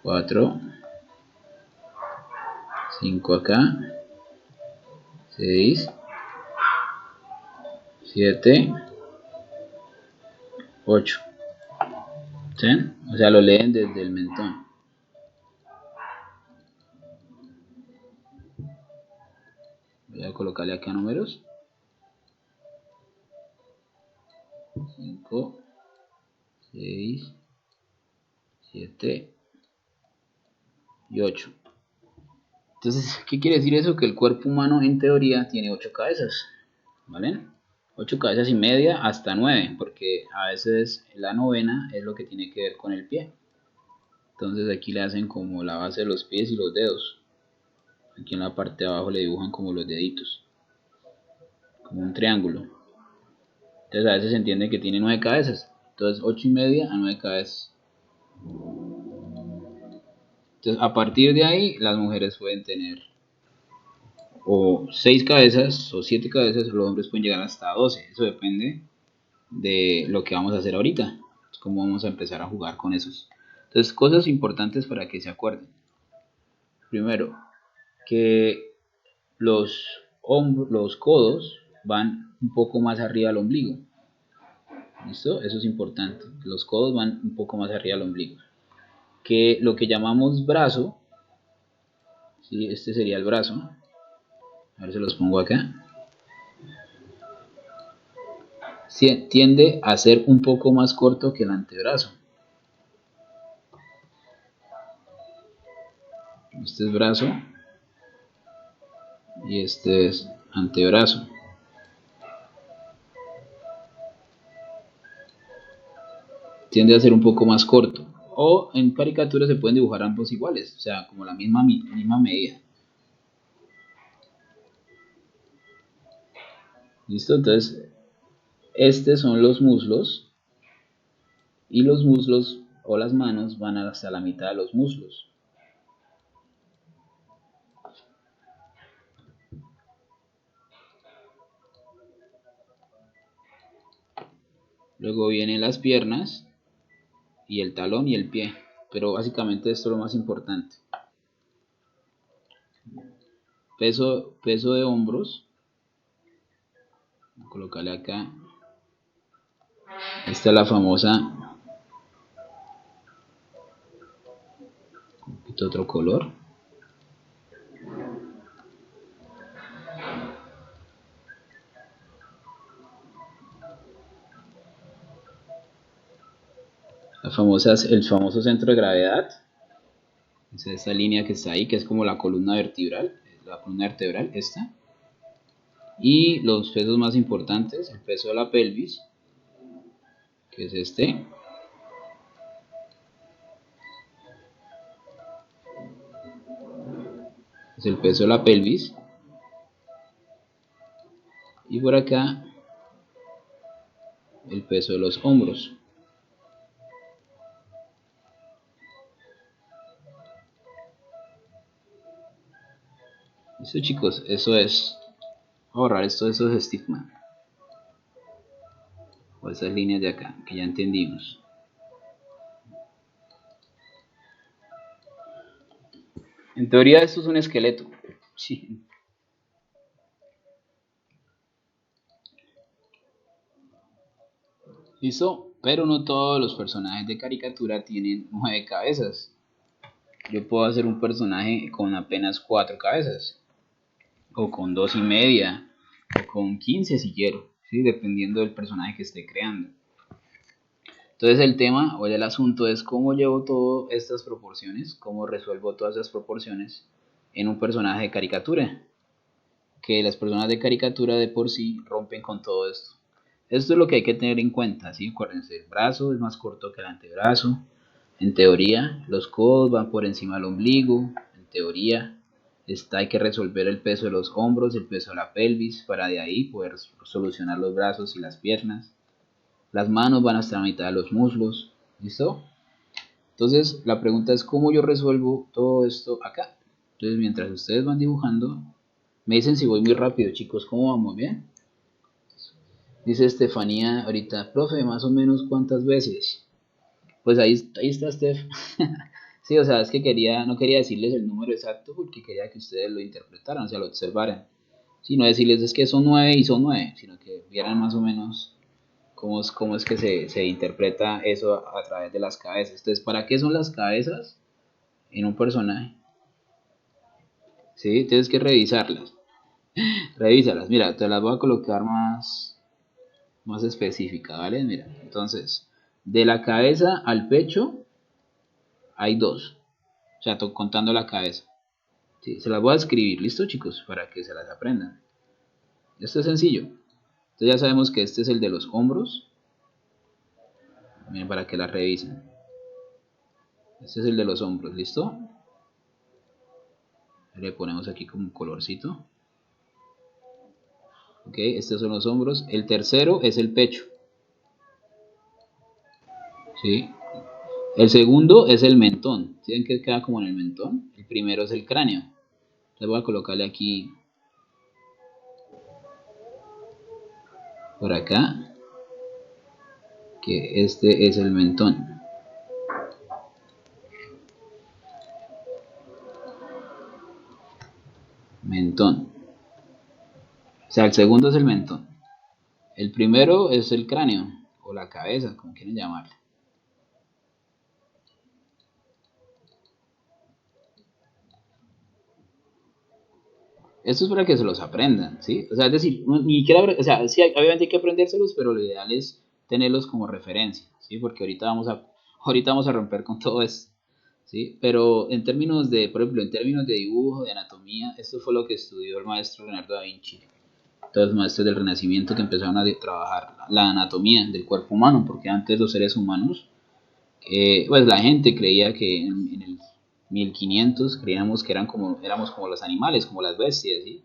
Speaker 1: 4, 5 acá, 6, 7, 8. ¿Sí? O sea, lo leen desde el mentón. Voy a colocarle acá números. 5, 6, 7 y 8. Entonces, ¿qué quiere decir eso? Que el cuerpo humano en teoría tiene 8 cabezas, ¿vale? 8 cabezas y media hasta 9, porque a veces la novena es lo que tiene que ver con el pie. Entonces aquí le hacen como la base de los pies y los dedos. Aquí en la parte de abajo le dibujan como los deditos, como un triángulo. Entonces a veces se entiende que tiene 9 cabezas. Entonces 8 y media a 9 cabezas. Entonces a partir de ahí las mujeres pueden tener o 6 cabezas o 7 cabezas, los hombres pueden llegar hasta 12. Eso depende de lo que vamos a hacer ahorita. Cómo vamos a empezar a jugar con esos. Entonces cosas importantes para que se acuerden. Primero, que los codos van un poco más arriba del ombligo. ¿Listo? Eso es importante. Los codos van un poco más arriba del ombligo. Que lo que llamamos brazo, ¿sí? Este sería el brazo. A ver si los pongo acá. Tiende a ser un poco más corto que el antebrazo. Este es brazo y este es antebrazo. Tiende a ser un poco más corto. O en caricatura se pueden dibujar ambos iguales, o sea, como la misma medida. ¿Listo? Entonces, estos son los muslos y los muslos o las manos van hasta la mitad de los muslos. Luego vienen las piernas y el talón y el pie, pero básicamente esto es lo más importante. Peso de hombros, voy a colocarle acá. Esta es la famosa, un poquito otro color. El famoso centro de gravedad. Es esta línea que está ahí, que es como la columna vertebral, esta. Y los pesos más importantes, el peso de la pelvis, que es este. Es el peso de la pelvis. Y por acá, el peso de los hombros. Listo, chicos, eso es ahorrar esos estigmas o esas líneas de acá que ya entendimos. En teoría esto es un esqueleto. Sí. ¿Listo? Pero no todos los personajes de caricatura tienen 9 cabezas. Yo puedo hacer un personaje con apenas 4 cabezas. O con 2 y media. O con 15 si quiero. ¿Sí? Dependiendo del personaje que esté creando. Entonces el tema o el asunto es cómo llevo todas estas proporciones. Cómo resuelvo todas estas proporciones en un personaje de caricatura. Que las personas de caricatura de por sí rompen con todo esto. Esto es lo que hay que tener en cuenta, ¿sí? Acuérdense, el brazo es más corto que el antebrazo. En teoría, los codos van por encima del ombligo. En teoría, hay que resolver el peso de los hombros, el peso de la pelvis, para de ahí poder solucionar los brazos y las piernas. Las manos van hasta la mitad de los muslos. ¿Listo? Entonces, la pregunta es cómo yo resuelvo todo esto acá. Entonces, mientras ustedes van dibujando, me dicen si voy muy rápido, chicos, ¿cómo vamos? ¿Bien? Dice Estefanía ahorita, profe, más o menos cuántas veces. Pues ahí está Steph. Sí, o sea, es que no quería decirles el número exacto porque quería que ustedes lo interpretaran, o sea, lo observaran. Sí, no decirles es que son 9 y son 9, sino que vieran más o menos cómo es que se interpreta eso a través de las cabezas. Entonces, ¿para qué son las cabezas en un personaje? Sí, tienes que revisarlas. Revísalas, mira, te las voy a colocar más específica, ¿vale? Mira, entonces, De la cabeza al pecho hay 2. O sea, contando la cabeza. Sí, se las voy a escribir, ¿listo, chicos? Para que se las aprendan. Esto es sencillo. Entonces ya sabemos que este es el de los hombros. Miren, para que la revisen. Este es el de los hombros, ¿listo? Le ponemos aquí como un colorcito. Ok, estos son los hombros. El tercero es el pecho. ¿Sí? El segundo es el mentón. ¿Sí que queda como en el mentón? El primero es el cráneo. Les voy a colocarle aquí por acá que este es el mentón. Mentón. O sea, el segundo es el mentón. El primero es el cráneo o la cabeza, como quieren llamarle. Esto es para que se los aprendan, ¿sí? O sea, es decir, ni siquiera, o sea, sí, obviamente hay que aprendérselos, pero lo ideal es tenerlos como referencia, ¿sí? Porque ahorita vamos a romper con todo esto, ¿sí? Pero en términos de, por ejemplo, en términos de dibujo, de anatomía, esto fue lo que estudió el maestro Leonardo da Vinci. Todos los maestros del Renacimiento que empezaron a trabajar la anatomía del cuerpo humano, porque antes los seres humanos, pues la gente creía que en el 1500 creíamos que éramos como los animales, como las bestias, ¿sí?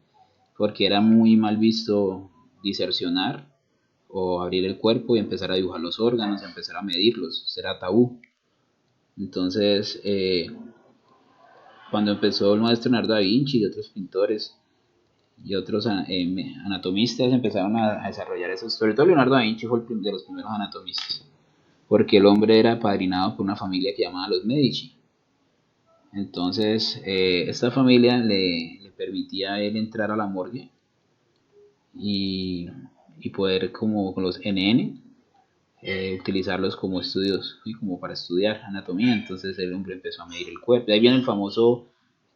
Speaker 1: Porque era muy mal visto disercionar o abrir el cuerpo y empezar a dibujar los órganos, empezar a medirlos, era tabú. Entonces, cuando empezó el maestro Leonardo da Vinci y otros pintores y otros anatomistas empezaron a desarrollar eso, sobre todo Leonardo da Vinci fue el de los primeros anatomistas, porque el hombre era padrinado por una familia que llamaba los Medici. Entonces, esta familia le permitía a él entrar a la morgue y, y poder, como con los NN, utilizarlos como estudios, y como para estudiar anatomía. Entonces el hombre empezó a medir el cuerpo. De ahí viene el famoso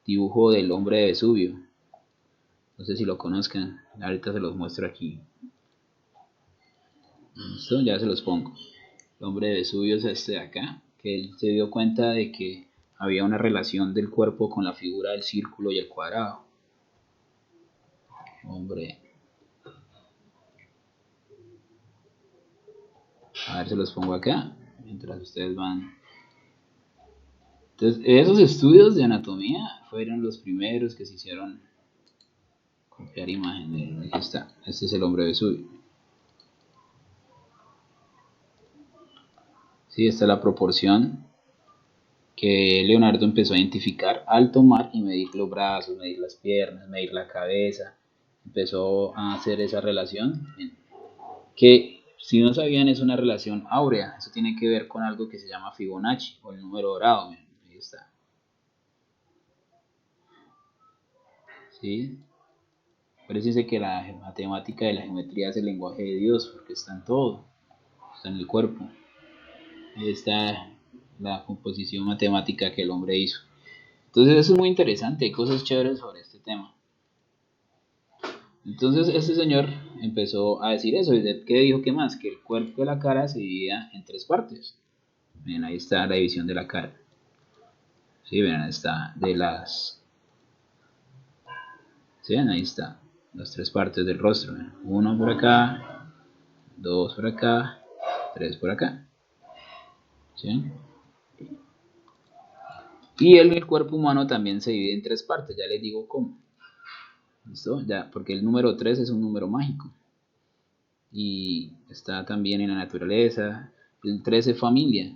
Speaker 1: dibujo del hombre de Vesubio. No sé si lo conozcan, ahorita se los muestro aquí. ¿Listo? Ya se los pongo. El hombre de Vesubio es este de acá, que él se dio cuenta de que había una relación del cuerpo con la figura del círculo y el cuadrado. Hombre, a ver, se los pongo acá, mientras ustedes van. Entonces, esos estudios de anatomía fueron los primeros que se hicieron. Copiar imagen, aquí está. Este es el hombre Vesubio. Sí, esta es la proporción que Leonardo empezó a identificar al tomar y medir los brazos, medir las piernas, medir la cabeza. Empezó a hacer esa relación que, si no sabían, es una relación áurea. Eso tiene que ver con algo que se llama Fibonacci o el número dorado. Miren, ahí está. ¿Sí? Por eso dice que la matemática de la geometría es el lenguaje de Dios, porque está en todo, está en el cuerpo. Ahí está la composición matemática que el hombre hizo. Entonces eso es muy interesante, hay cosas chéveres sobre este tema. Entonces este señor empezó a decir eso, ¿y qué dijo? ¿Qué más? Que el cuerpo de la cara se dividía en 3 partes. Bien, ahí está la división de la cara. Sí, ven, ahí está, de las... Sí, ven, ahí está, las 3 partes del rostro. Ven. 1 por acá, 2 por acá, 3 por acá. ¿Sí? Y el cuerpo humano también se divide en 3 partes, ya les digo cómo. ¿Listo? Ya, porque el número 3 es un número mágico. Y está también en la naturaleza. El 3 es familia.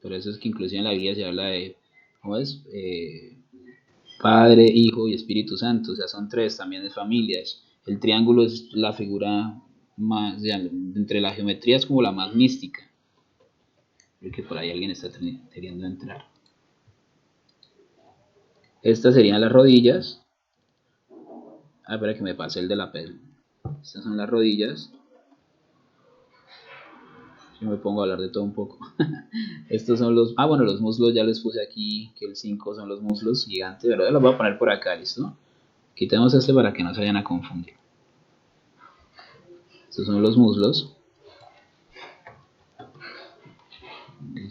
Speaker 1: Por eso es que inclusive en la Biblia se habla de, ¿cómo es? Padre, Hijo y Espíritu Santo. O sea, son 3, también es familias. El triángulo es la figura más, ya, entre la geometría es como la más mística. Creo que por ahí alguien está queriendo entrar. Estas serían las rodillas. Ah, espera que me pase el de la pel. Estas son las rodillas. Si me pongo a hablar de todo un poco. Estos son los... Ah, bueno, los muslos ya les puse aquí, que el 5 son los muslos gigantes. Pero ya los voy a poner por acá, ¿listo? Quitemos este para que no se vayan a confundir. Estos son los muslos.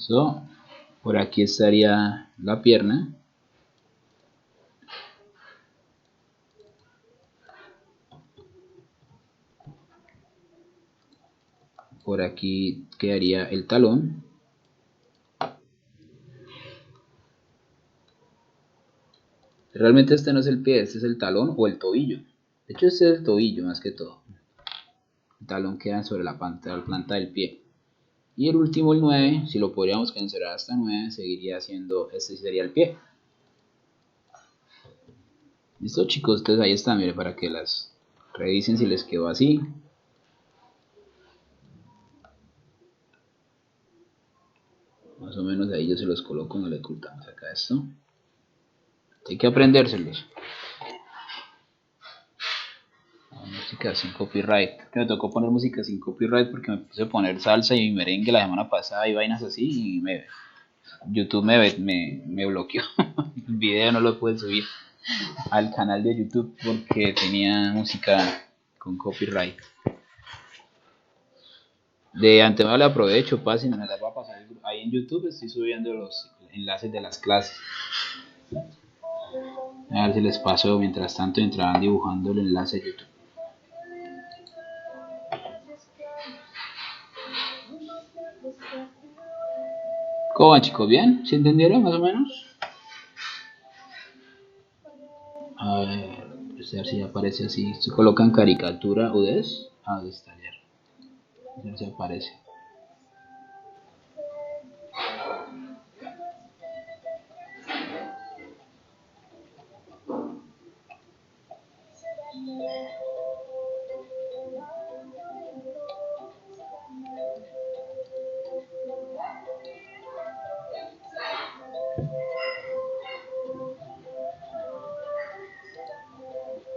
Speaker 1: Eso, por aquí estaría la pierna. Por aquí quedaría el talón. Realmente este no es el pie, este es el talón o el tobillo. De hecho este es el tobillo más que todo. El talón queda sobre la planta del pie. Y el último, el 9, si lo podríamos cancelar hasta 9, seguiría siendo, este sería el pie. ¿Listo, chicos? Entonces ahí está, mire, para que las revisen si les quedó así. Más o menos ahí yo se los coloco, no le ocultamos acá esto. Hay que aprendérselos. Música sin copyright. Que me tocó poner música sin copyright porque me puse a poner salsa y merengue la semana pasada y vainas así y YouTube me bloqueó. El video no lo pude subir al canal de YouTube porque tenía música con copyright. De antemano le aprovecho, pasen, me las va a pasar ahí en YouTube, estoy subiendo los enlaces de las clases. A ver si les paso mientras tanto entraban dibujando el enlace de YouTube. ¿Cómo van, chicos? ¿Bien? ¿Se entendieron más o menos? A ver, pues a ver si aparece así. Se colocan caricatura UDES. Ah, de estallar. A ver si aparece.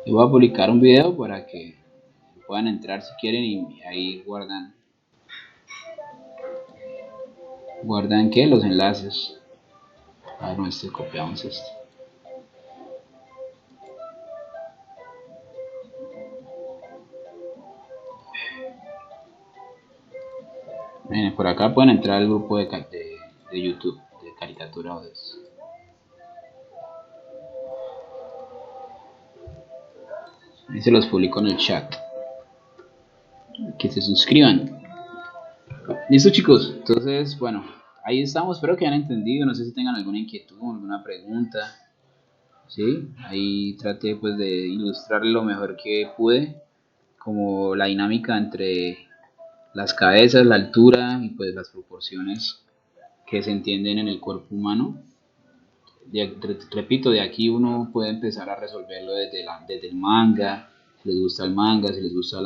Speaker 1: Y voy a publicar un video para que puedan entrar si quieren y ahí guardan ¿qué? Los enlaces. A ver, no, copiamos este. Miren, por acá pueden entrar al grupo de YouTube de caricatura UDES. Ahí se los publico en el chat. Que se suscriban. Listo, chicos. Entonces, bueno, ahí estamos. Espero que hayan entendido. No sé si tengan alguna inquietud, alguna pregunta. ¿Sí? Ahí traté pues de ilustrar lo mejor que pude. Como la dinámica entre las cabezas, la altura y pues las proporciones que se entienden en el cuerpo humano. Repito, de aquí uno puede empezar a resolverlo desde el manga, si les gusta el manga, si les gusta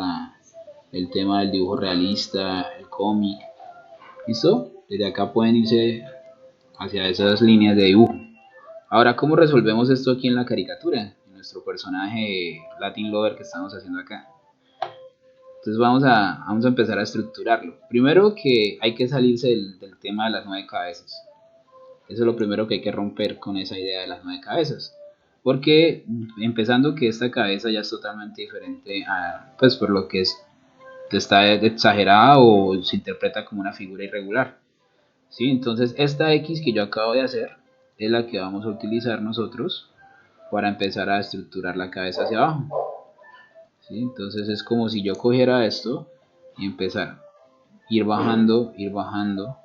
Speaker 1: el tema del dibujo realista, el cómic. ¿Listo? Desde acá pueden irse hacia esas líneas de dibujo. Ahora, ¿cómo resolvemos esto aquí en la caricatura? En nuestro personaje Latin Lover que estamos haciendo acá. Entonces vamos a empezar a estructurarlo. Primero que hay que salirse del tema de las 9 cabezas. Eso es lo primero que hay que romper con esa idea de las 9 cabezas. Porque empezando que esta cabeza ya es totalmente diferente a, pues por lo que está exagerada o se interpreta como una figura irregular. ¿Sí? Entonces esta X que yo acabo de hacer es la que vamos a utilizar nosotros para empezar a estructurar la cabeza hacia abajo. ¿Sí? Entonces es como si yo cogiera esto y empezar ir bajando, ir bajando,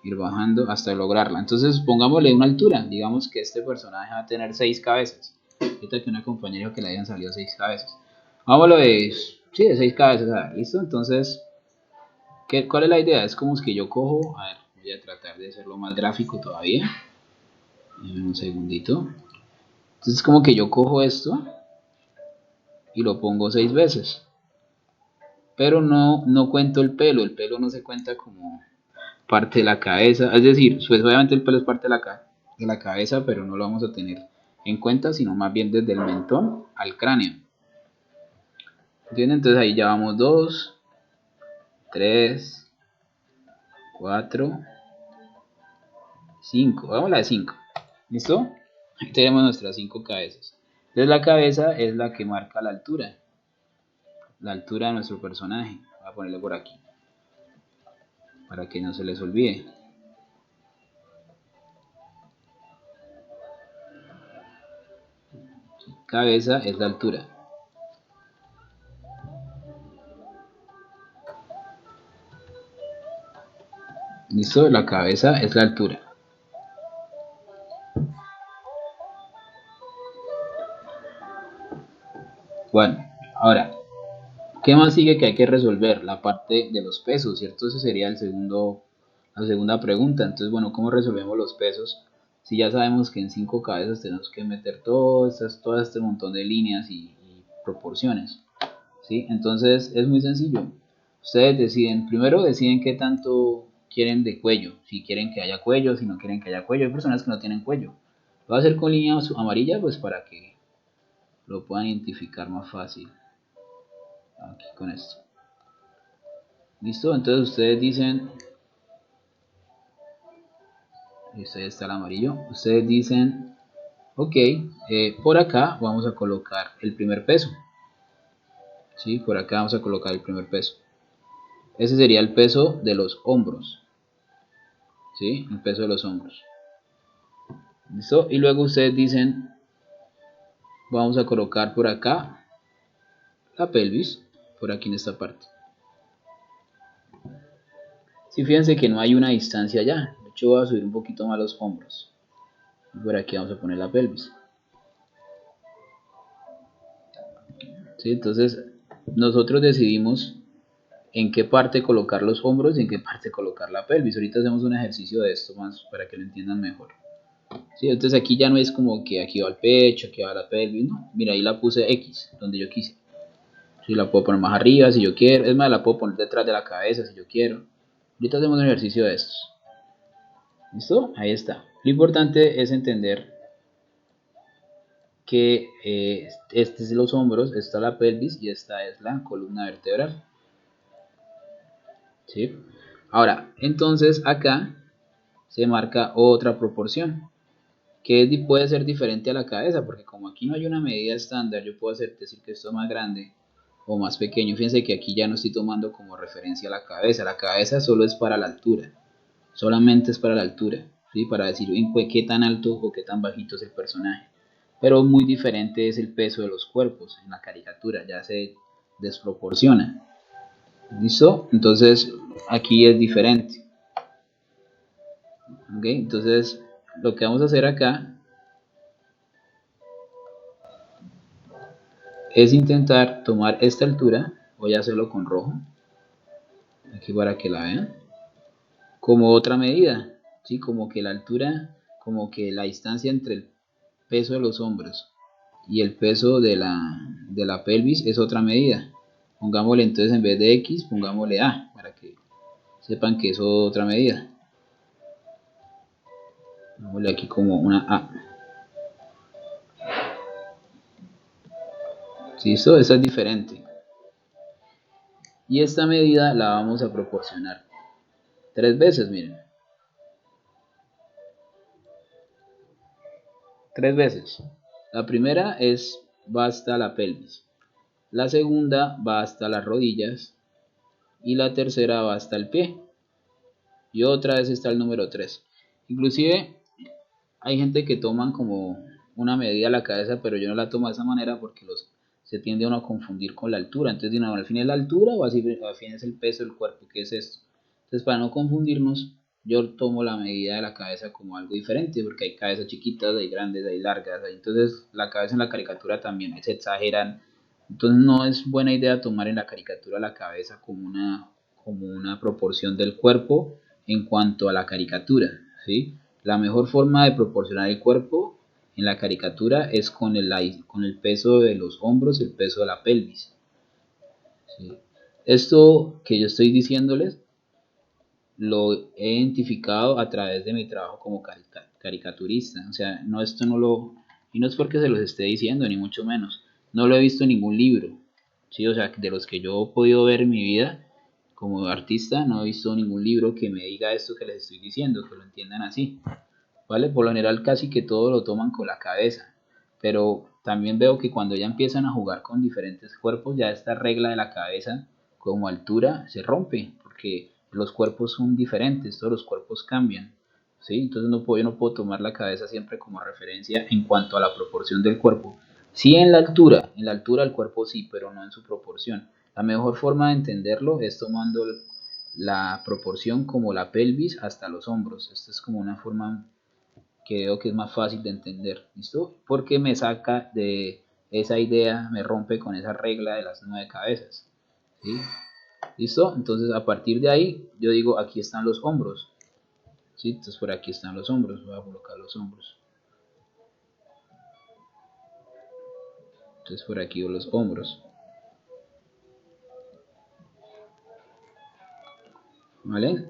Speaker 1: ir bajando hasta lograrla. Entonces pongámosle una altura, digamos que este personaje va a tener 6 cabezas. Ahorita que una compañera dijo que le hayan salido 6 cabezas. Vámonos sí, de 6 cabezas, a ver, ¿listo? Entonces, ¿cuál es la idea? Es como que yo cojo, a ver, voy a tratar de hacerlo más gráfico todavía. Un segundito. Entonces es como que yo cojo esto y lo pongo 6 veces. Pero no cuento el pelo no se cuenta como parte de la cabeza, es decir, pues obviamente el pelo es parte de la cabeza, pero no lo vamos a tener en cuenta, sino más bien desde el mentón al cráneo. ¿Entienden? Entonces ahí ya vamos 2, 3, 4, 5, vamos a la de 5, ¿listo? Ahí tenemos nuestras 5 cabezas. Entonces la cabeza es la que marca la altura de nuestro personaje. Voy a ponerle por aquí, para que no se les olvide. cabeza es la altura. ¿Listo? La cabeza es la altura. Bueno, ahora, ¿qué más sigue que hay que resolver? La parte de los pesos, ¿cierto? Ese sería la segunda pregunta. Entonces, bueno, ¿cómo resolvemos los pesos? Si ya sabemos que en 5 cabezas tenemos que meter todo este montón de líneas y proporciones, ¿sí? Entonces, es muy sencillo. Ustedes deciden, primero deciden qué tanto quieren de cuello. Si quieren que haya cuello, si no quieren que haya cuello. Hay personas que no tienen cuello. Lo voy a hacer con línea amarilla, pues para que lo puedan identificar más fácil. Aquí con esto. ¿Listo? Entonces ustedes dicen, esto ya está el amarillo, ustedes dicen, ok, por acá vamos a colocar el primer peso, ¿sí? Por acá vamos a colocar el primer peso. Ese sería el peso de los hombros, ¿sí? El peso de los hombros. ¿Listo? Y luego ustedes dicen, vamos a colocar por acá la pelvis, por aquí en esta parte. Sí, fíjense que no hay una distancia ya. De hecho, voy a subir un poquito más los hombros. Y por aquí vamos a poner la pelvis. ¿Sí? Entonces, nosotros decidimos en qué parte colocar los hombros y en qué parte colocar la pelvis. Ahorita hacemos un ejercicio de esto más para que lo entiendan mejor. ¿Sí? Entonces aquí ya no es como que aquí va el pecho, aquí va la pelvis, no. Mira, ahí la puse X, donde yo quise. Si la puedo poner más arriba si yo quiero, es más, la puedo poner detrás de la cabeza si yo quiero. Ahorita hacemos un ejercicio de estos. ¿Listo? Ahí está. Lo importante es entender que este es los hombros, esta es la pelvis y esta es la columna vertebral. ¿Sí? Ahora, entonces acá se marca otra proporción que puede ser diferente a la cabeza, porque como aquí no hay una medida estándar, yo puedo decir que esto es más grande o más pequeño. Fíjense que aquí ya no estoy tomando como referencia la cabeza solo es para la altura, solamente es para la altura, ¿sí? Para decir qué tan alto o qué tan bajito es el personaje. Pero muy diferente es el peso de los cuerpos en la caricatura, ya se desproporciona. ¿Listo? Entonces aquí es diferente. ¿Ok? Entonces lo que vamos a hacer acá es intentar tomar esta altura, voy a hacerlo con rojo, aquí para que la vean, como otra medida, ¿sí? Como que la altura, como que la distancia entre el peso de los hombros y el peso de la pelvis es otra medida. Pongámosle entonces en vez de X, pongámosle A, para que sepan que es otra medida. Pongámosle aquí como una A. ¿Sí? Esto es diferente. Y esta medida la vamos a proporcionar 3 veces, miren. 3 veces. La primera va hasta la pelvis. La segunda va hasta las rodillas. Y la tercera va hasta el pie. Y otra vez está el número 3. Inclusive hay gente que toman como una medida a la cabeza, pero yo no la tomo de esa manera porque se tiende a uno a confundir con la altura. Entonces, de una, al fin es la altura o al fin es el peso del cuerpo. ¿Qué es esto? Entonces, para no confundirnos, yo tomo la medida de la cabeza como algo diferente, porque hay cabezas chiquitas, hay grandes, hay largas, entonces la cabeza en la caricatura también se exageran. Entonces no es buena idea tomar en la caricatura la cabeza como una proporción del cuerpo en cuanto a la caricatura, ¿sí? La mejor forma de proporcionar el cuerpo en la caricatura es con el peso de los hombros y el peso de la pelvis, ¿sí? Esto que yo estoy diciéndoles lo he identificado a través de mi trabajo como caricaturista. O sea, no, esto no lo... Y no es porque se los esté diciendo, ni mucho menos. No lo he visto en ningún libro. ¿Sí? O sea, de los que yo he podido ver en mi vida como artista, no he visto ningún libro que me diga esto que les estoy diciendo, que lo entiendan así. ¿Vale? Por lo general casi que todo lo toman con la cabeza. Pero también veo que cuando ya empiezan a jugar con diferentes cuerpos, ya esta regla de la cabeza como altura se rompe, porque los cuerpos son diferentes, todos los cuerpos cambian, ¿sí? Entonces yo no puedo tomar la cabeza siempre como referencia en cuanto a la proporción del cuerpo, Sí, en la altura del cuerpo sí, pero no en su proporción. La mejor forma de entenderlo es tomando la proporción como la pelvis hasta los hombros. Esta es como una forma que veo que es más fácil de entender, ¿listo? Porque me saca de esa idea, me rompe con esa regla de las 9 cabezas, ¿sí? ¿Listo? Entonces a partir de ahí yo digo, aquí están los hombros, ¿sí? Entonces por aquí están los hombros, voy a colocar los hombros. Entonces por aquí los hombros, ¿vale?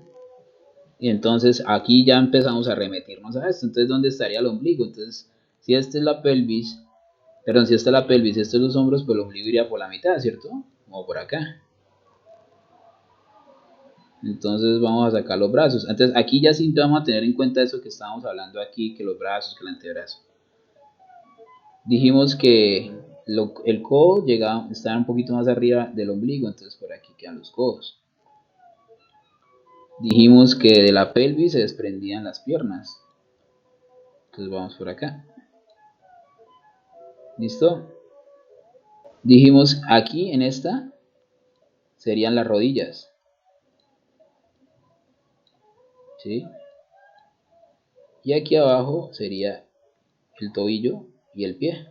Speaker 1: Y entonces aquí ya empezamos a remitirnos a esto. Entonces, ¿dónde estaría el ombligo? Entonces, si esta es la pelvis, perdón, si esta es la pelvis, estos son los hombros, pues el ombligo iría por la mitad, ¿cierto? Como por acá. Entonces vamos a sacar los brazos. Entonces aquí ya sí vamos a tener en cuenta eso que estábamos hablando aquí, que los brazos, que el antebrazo. Dijimos que el codo llegaba, estaba un poquito más arriba del ombligo, entonces por aquí quedan los codos. Dijimos que de la pelvis se desprendían las piernas. Entonces vamos por acá. ¿Listo? Dijimos aquí en esta serían las rodillas. ¿Sí? Y aquí abajo sería el tobillo y el pie.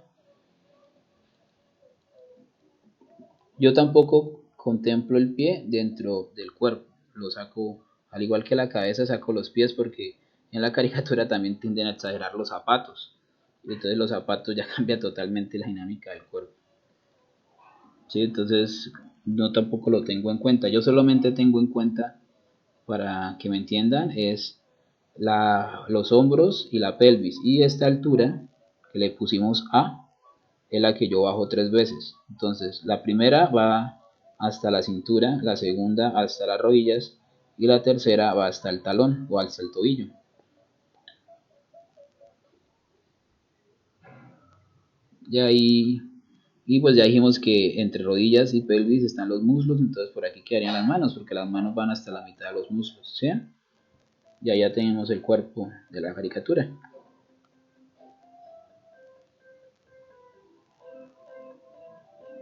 Speaker 1: Yo tampoco contemplo el pie dentro del cuerpo. Lo saco, al igual que la cabeza, saco los pies porque en la caricatura también tienden a exagerar los zapatos. Y entonces los zapatos ya cambia totalmente la dinámica del cuerpo. ¿Sí? Entonces no tampoco lo tengo en cuenta. Yo solamente tengo en cuenta, para que me entiendan, es los hombros y la pelvis. Y esta altura que le pusimos A es la que yo bajo 3 veces. Entonces, la primera va hasta la cintura, la segunda hasta las rodillas y la tercera va hasta el talón o hasta el tobillo. Y ahí, y pues ya dijimos que entre rodillas y pelvis están los muslos, entonces por aquí quedarían las manos, porque las manos van hasta la mitad de los muslos, ¿sí? Y ahí ya tenemos el cuerpo de la caricatura.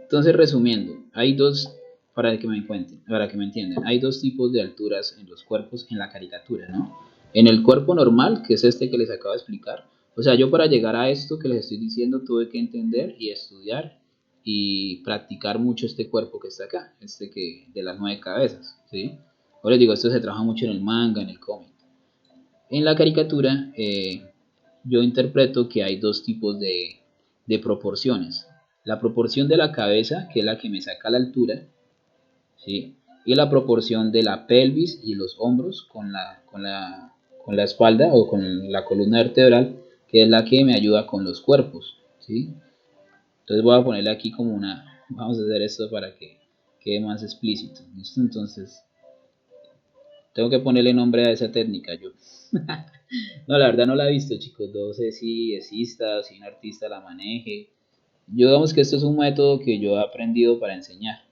Speaker 1: Entonces, resumiendo, hay dos, para que me encuentren, para que me entiendan, hay dos tipos de alturas en los cuerpos en la caricatura, ¿no? En el cuerpo normal, que es este que les acabo de explicar, o sea, yo para llegar a esto que les estoy diciendo tuve que entender y estudiar y practicar mucho este cuerpo que está acá, este que de las 9 cabezas, ¿sí? Por les digo, esto se trabaja mucho en el manga, en el cómic. En la caricatura, yo interpreto que hay dos tipos de proporciones. La proporción de la cabeza, que es la que me saca la altura, ¿sí? Y la proporción de la pelvis y los hombros con la espalda o con la columna vertebral, que es la que me ayuda con los cuerpos, ¿sí? Entonces voy a ponerle aquí como vamos a hacer esto para que quede más explícito, ¿listo? Entonces, tengo que ponerle nombre a esa técnica yo. No, la verdad no la he visto, chicos. No sé si exista, si un artista la maneje. Yo digamos que esto es un método que yo he aprendido para enseñar,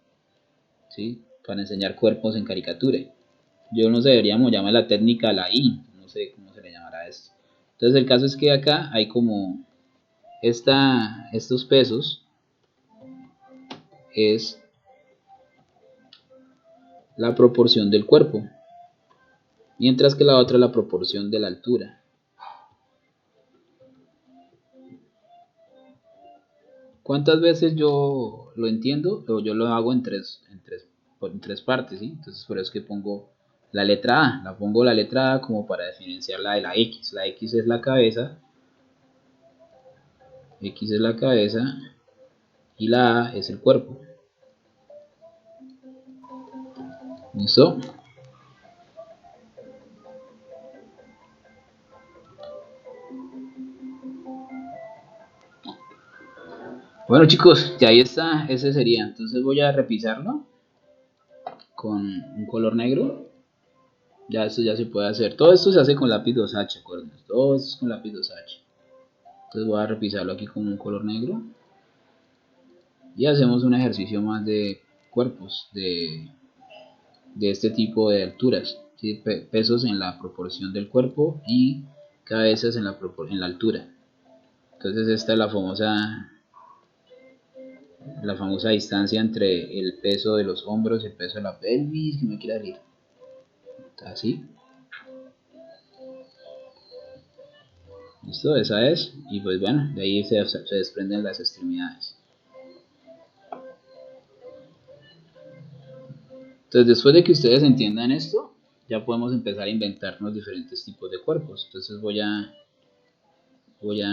Speaker 1: ¿sí? Para enseñar cuerpos en caricatura. Yo no sé, deberíamos llamar la técnica la I, no sé cómo se le llamará esto. Entonces el caso es que acá hay como estos pesos es la proporción del cuerpo, mientras que la otra es la proporción de la altura. ¿Cuántas veces yo lo entiendo? O yo lo hago en tres partes, ¿sí? Entonces por eso es que pongo la letra A. La pongo la letra A como para diferenciarla de la X. La X es la cabeza. X es la cabeza. Y la A es el cuerpo. ¿Listo? Bueno chicos, ya ahí está. Ese sería. Entonces voy a repisarlo con un color negro. Ya esto ya se puede hacer. Todo esto se hace con lápiz 2H, acuérdense. Todo esto es con lápiz 2H. Entonces voy a repisarlo aquí con un color negro. Y hacemos un ejercicio más de cuerpos de este tipo de alturas, ¿sí? Pesos en la proporción del cuerpo y cabezas en la altura. Entonces esta es la famosa la famosa distancia entre el peso de los hombros y el peso de la pelvis, que me quiere salir. Así. Listo, esa es. Y pues bueno, de ahí se desprenden las extremidades. Entonces, después de que ustedes entiendan esto, ya podemos empezar a inventarnos diferentes tipos de cuerpos. Entonces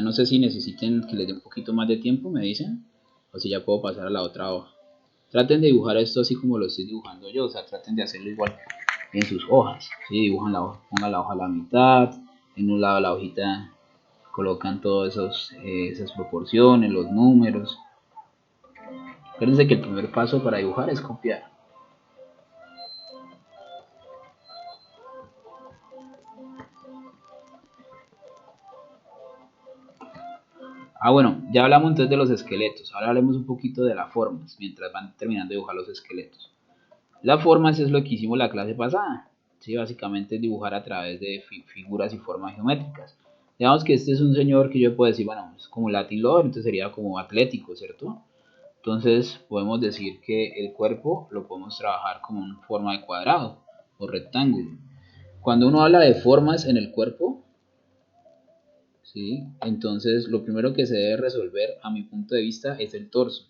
Speaker 1: no sé si necesiten que les dé un poquito más de tiempo, me dicen, o si ya puedo pasar a la otra hoja. Traten de dibujar esto así como lo estoy dibujando yo, o sea, traten de hacerlo igual en sus hojas. ¿Sí? Dibujan la hoja, pongan la hoja a la mitad, en un lado de la hojita colocan todas esas proporciones, los números. Acuérdense que el primer paso para dibujar es copiar. Bueno, ya hablamos entonces de los esqueletos. Ahora hablemos un poquito de las formas, mientras van terminando de dibujar los esqueletos. Las formas es lo que hicimos la clase pasada. ¿Sí? Básicamente es dibujar a través de figuras y formas geométricas. Digamos que este es un señor que yo puedo decir, bueno, es como Latin Lover, entonces sería como atlético, ¿cierto? Entonces podemos decir que el cuerpo lo podemos trabajar como en forma de cuadrado o rectángulo. Cuando uno habla de formas en el cuerpo, ¿sí? Entonces lo primero que se debe resolver a mi punto de vista es el torso.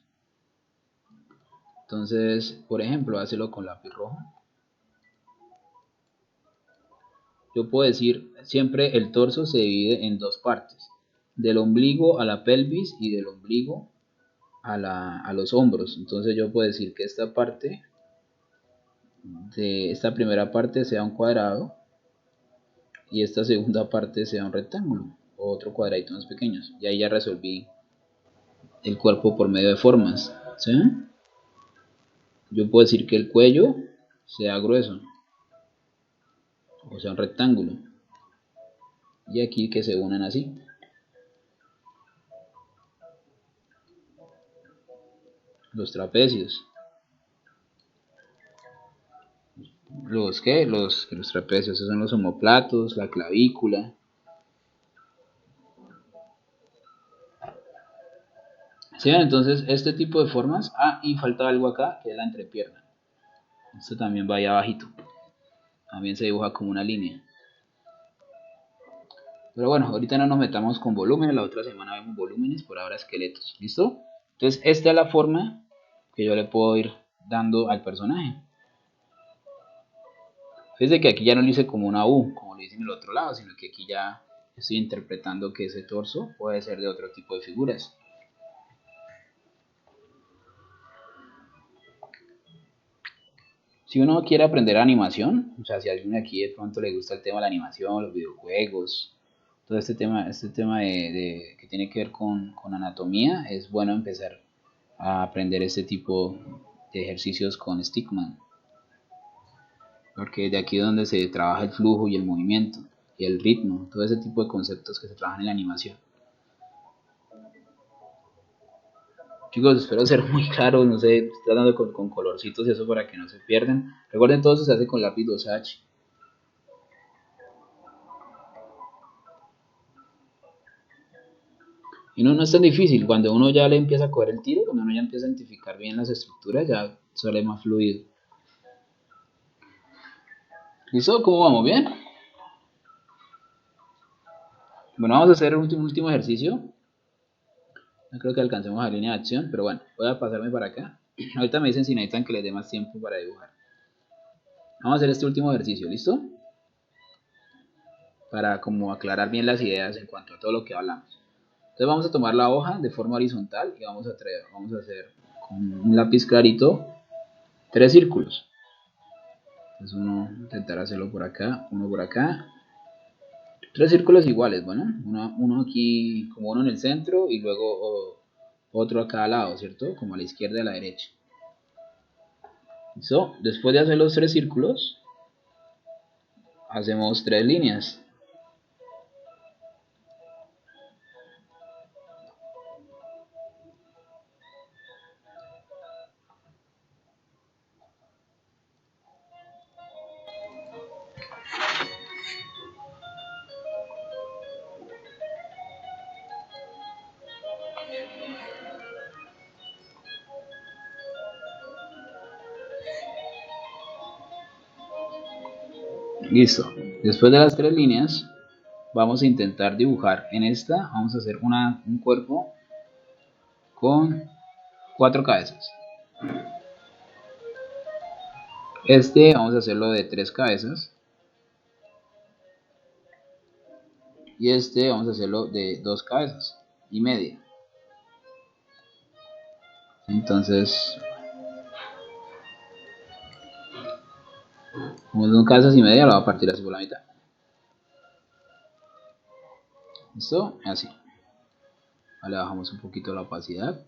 Speaker 1: Entonces, por ejemplo, hácelo con lápiz rojo. Yo puedo decir, siempre el torso se divide en dos partes, del ombligo a la pelvis y del ombligo a los hombros. Entonces yo puedo decir que esta primera parte sea un cuadrado y esta segunda parte sea un rectángulo o otro cuadradito más pequeño. Y ahí ya resolví el cuerpo por medio de formas. ¿Sí? Yo puedo decir que el cuello sea grueso o sea un rectángulo y aquí que se unan así. Los trapecios. Los trapecios, esos son los omoplatos, la clavícula. ¿Sí? Entonces, este tipo de formas. Y falta algo acá, que es la entrepierna. Esto también va ahí abajito. También se dibuja como una línea. Pero bueno, ahorita no nos metamos con volúmenes. La otra semana vemos volúmenes, por ahora esqueletos. ¿Listo? Entonces, esta es la forma que yo le puedo ir dando al personaje. Fíjense que aquí ya no lo hice como una U, como lo hice en el otro lado, sino que aquí ya estoy interpretando que ese torso puede ser de otro tipo de figuras. Si uno quiere aprender animación, o sea, si a alguien aquí de pronto le gusta el tema de la animación, los videojuegos, todo este tema que tiene que ver con anatomía, es bueno empezar a aprender este tipo de ejercicios con Stickman, porque de aquí es donde se trabaja el flujo y el movimiento y el ritmo, todo ese tipo de conceptos que se trabajan en la animación. Chicos, espero ser muy claro, no sé, estoy tratando con colorcitos y eso para que no se pierdan. Recuerden, todo eso se hace con lápiz 2H. Y no es tan difícil, cuando uno ya le empieza a coger el tiro, cuando uno ya empieza a identificar bien las estructuras, ya sale más fluido. ¿Listo? ¿Cómo vamos? ¿Bien? Bueno, vamos a hacer un último ejercicio. No creo que alcancemos a línea de acción, pero bueno, voy a pasarme para acá. Ahorita me dicen si necesitan que les dé más tiempo para dibujar. Vamos a hacer este último ejercicio, ¿listo? Para como aclarar bien las ideas en cuanto a todo lo que hablamos. Entonces vamos a tomar la hoja de forma horizontal y vamos a hacer con un lápiz clarito 3 círculos. Entonces uno intentar hacerlo por acá, uno por acá. 3 círculos iguales, bueno, uno aquí, como uno en el centro y luego otro a cada lado, ¿cierto? Como a la izquierda y a la derecha. ¿Listo? Después de hacer los 3 círculos, hacemos 3 líneas. Listo. Después de las tres líneas, vamos a intentar dibujar en esta. Vamos a hacer un cuerpo con cuatro cabezas. Este vamos a hacerlo de tres cabezas. Y este vamos a hacerlo de dos cabezas y media. Entonces, como son cabezas y media, lo voy a partir así por la mitad. ¿Listo? Así. Vale, bajamos un poquito la opacidad.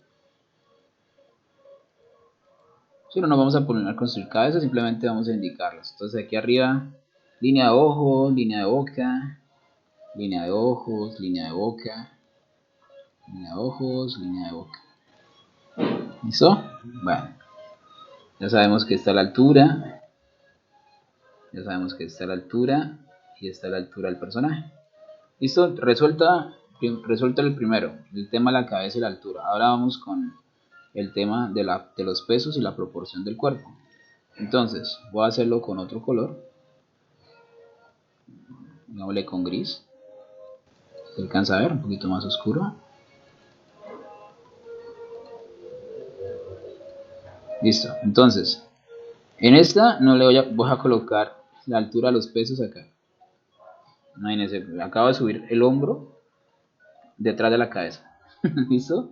Speaker 1: Si no nos vamos a poner a construir cabezas, simplemente vamos a indicarlas. Entonces aquí arriba, línea de ojos, línea de boca, línea de ojos, línea de boca, línea de ojos, línea de boca. ¿Listo? Bueno, ya sabemos que está a la altura. Ya sabemos que está a la altura y está a la altura del personaje. ¿Listo? Resuelta el primero, el tema de la cabeza y la altura. Ahora vamos con el tema de los pesos y la proporción del cuerpo. Entonces, voy a hacerlo con otro color. Hagámosle con gris. Se alcanza a ver un poquito más oscuro. Listo. Entonces, en esta no le voy a colocar la altura de los pesos acá. Imagínense, acabo de subir el hombro detrás de la cabeza. ¿Listo?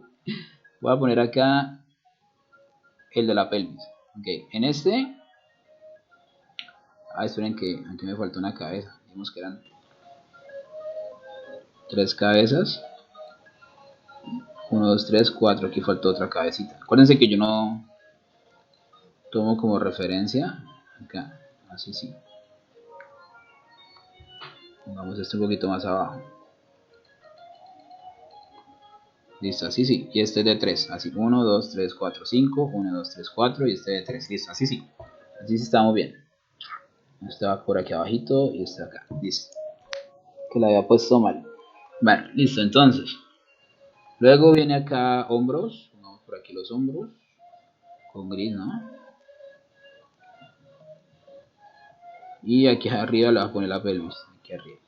Speaker 1: Voy a poner acá el de la pelvis. Ok, en este. Esperen que aquí me faltó una cabeza. Vimos que eran tres cabezas. 1, 2, 3, 4. Aquí faltó otra cabecita. Acuérdense que yo no tomo como referencia acá. Así sí. Pongamos este un poquito más abajo. Listo, así sí. Y este de 3. Así 1, 2, 3, 4, 5. 1, 2, 3, 4. Y este de 3. Listo, así sí. Así sí estamos bien. Este va por aquí abajito y este acá. Listo. Que lo había puesto mal. Bueno, listo, entonces. Luego viene acá hombros. Pongamos por aquí los hombros. Con gris, ¿no? Y aquí arriba le voy a poner la pelvis. Aquí arriba.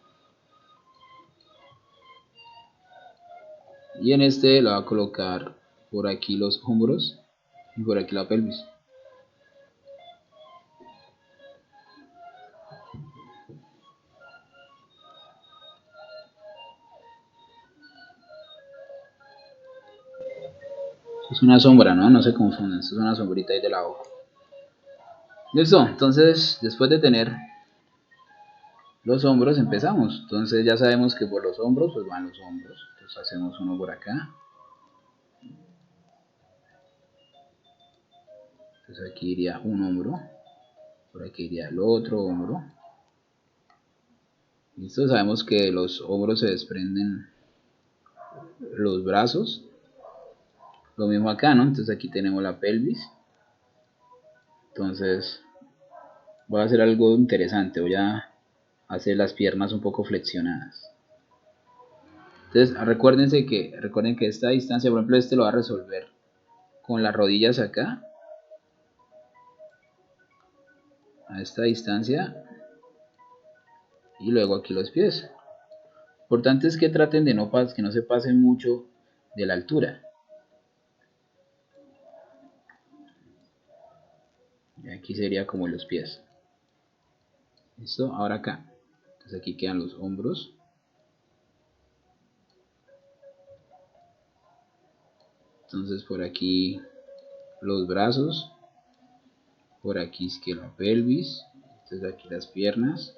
Speaker 1: Y en este le voy a colocar por aquí los hombros. Y por aquí la pelvis. Esto es una sombra, ¿no? No se confunden. Esto es una sombrita ahí de la hoja. Listo. Entonces, después de tener los hombros, empezamos. Entonces ya sabemos que por los hombros, pues van los hombros. Entonces hacemos uno por acá. Entonces aquí iría un hombro. Por aquí iría el otro hombro. Listo. Sabemos que de los hombros se desprenden los brazos. Lo mismo acá, ¿no? Entonces aquí tenemos la pelvis. Entonces voy a hacer algo interesante. Voy a hacer las piernas un poco flexionadas. Entonces recuerden que esta distancia, por ejemplo, este lo va a resolver con las rodillas acá. A esta distancia. Y luego aquí los pies. Lo importante es que traten de que no se pasen mucho de la altura. Y aquí sería como los pies. ¿Listo? Ahora acá. Entonces aquí quedan los hombros. Entonces por aquí los brazos. Por aquí es que la pelvis. Entonces aquí las piernas.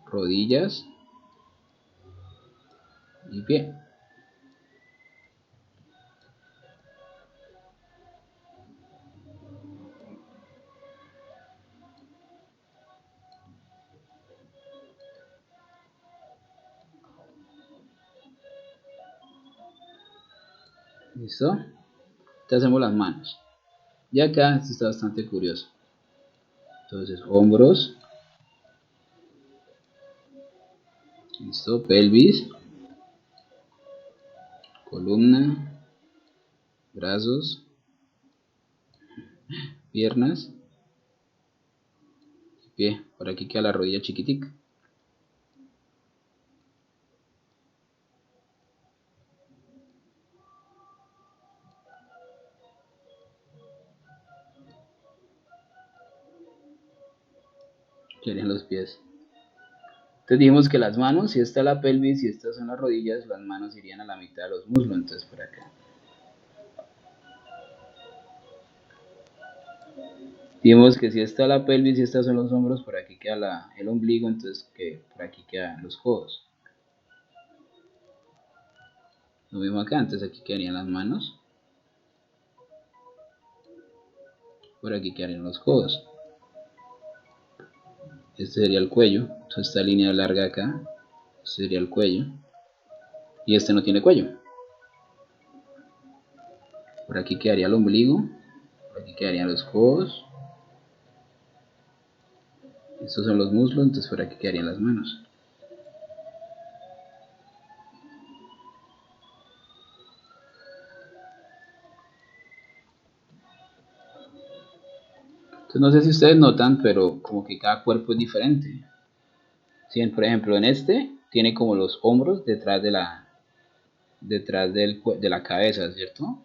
Speaker 1: Rodillas. Y pie. ¿Listo? Entonces hacemos las manos. Y acá esto está bastante curioso. Entonces hombros. Listo, pelvis. Columna. Brazos. Piernas. pie. Por aquí queda la rodilla chiquitica. Quedarían los pies. Entonces dijimos que las manos, si esta es la pelvis y estas son las rodillas, las manos irían a la mitad de los muslos, entonces por acá. Dijimos que si esta es la pelvis y estas son los hombros, por aquí queda el ombligo, entonces que por aquí quedan los codos. Lo mismo acá, entonces aquí quedarían las manos. Por aquí quedarían los codos. Este sería el cuello, entonces esta línea larga acá, este sería el cuello. Y este no tiene cuello. Por aquí quedaría el ombligo, por aquí quedarían los codos. Estos son los muslos, entonces por aquí quedarían las manos. Entonces no sé si ustedes notan, pero como que cada cuerpo es diferente. Si, por ejemplo, en este tiene como los hombros detrás de la cabeza, ¿cierto?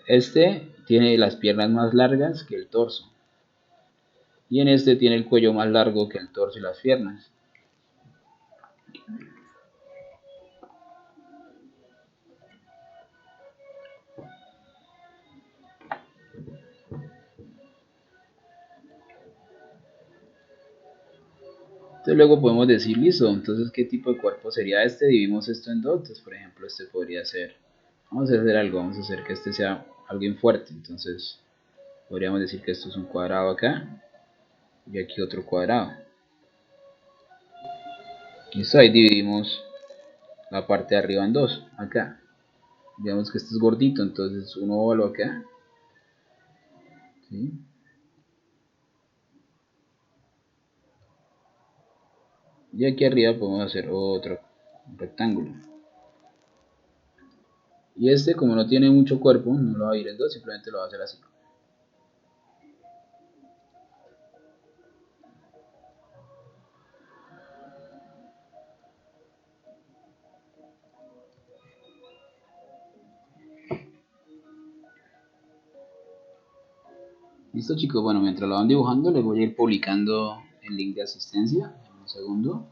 Speaker 1: Este tiene las piernas más largas que el torso. Y en este tiene el cuello más largo que el torso y las piernas. Entonces luego podemos decir, listo, entonces ¿qué tipo de cuerpo sería este? Dividimos esto en dos, entonces por ejemplo este podría ser, vamos a hacer algo, vamos a hacer que este sea alguien fuerte, entonces podríamos decir que esto es un cuadrado acá y aquí otro cuadrado. Listo, ahí dividimos la parte de arriba en dos, acá. Digamos que este es gordito, entonces un óvalo acá, ¿sí? Y aquí arriba podemos hacer otro rectángulo. Y este, como no tiene mucho cuerpo, no lo va a ir en dos, simplemente lo va a hacer así. Listo chicos, bueno, mientras lo van dibujando les voy a ir publicando el link de asistencia en un segundo.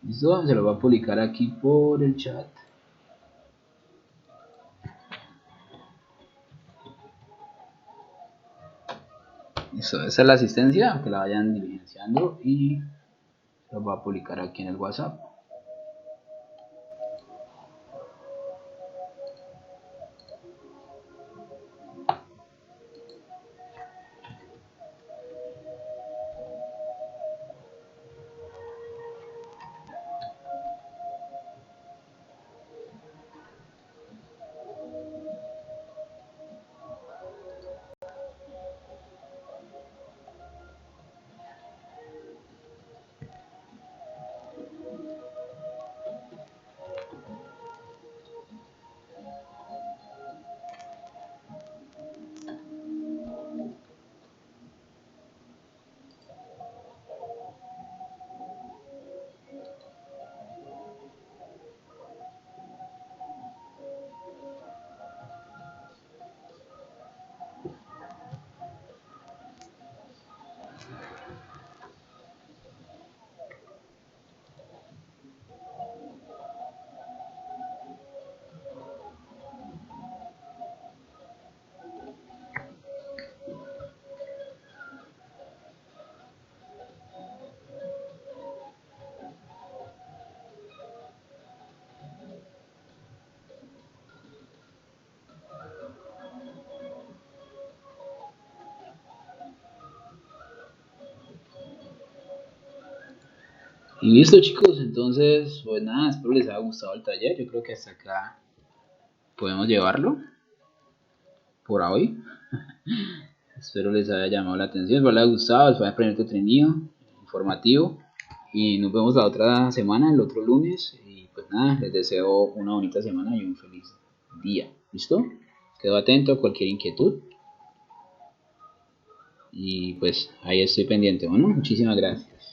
Speaker 1: Listo, se lo va a publicar aquí por el chat. Listo, esa es la asistencia, que la vayan diligenciando y lo va a publicar aquí en el WhatsApp. Y listo chicos, entonces pues nada, espero les haya gustado el taller, yo creo que hasta acá podemos llevarlo por hoy. Espero les haya llamado la atención, espero les haya gustado, les haya parecido entretenido, informativo. Y nos vemos la otra semana, el otro lunes. Y pues nada, les deseo una bonita semana y un feliz día. ¿Listo? Quedo atento a cualquier inquietud. Y pues ahí estoy pendiente. Bueno, muchísimas gracias.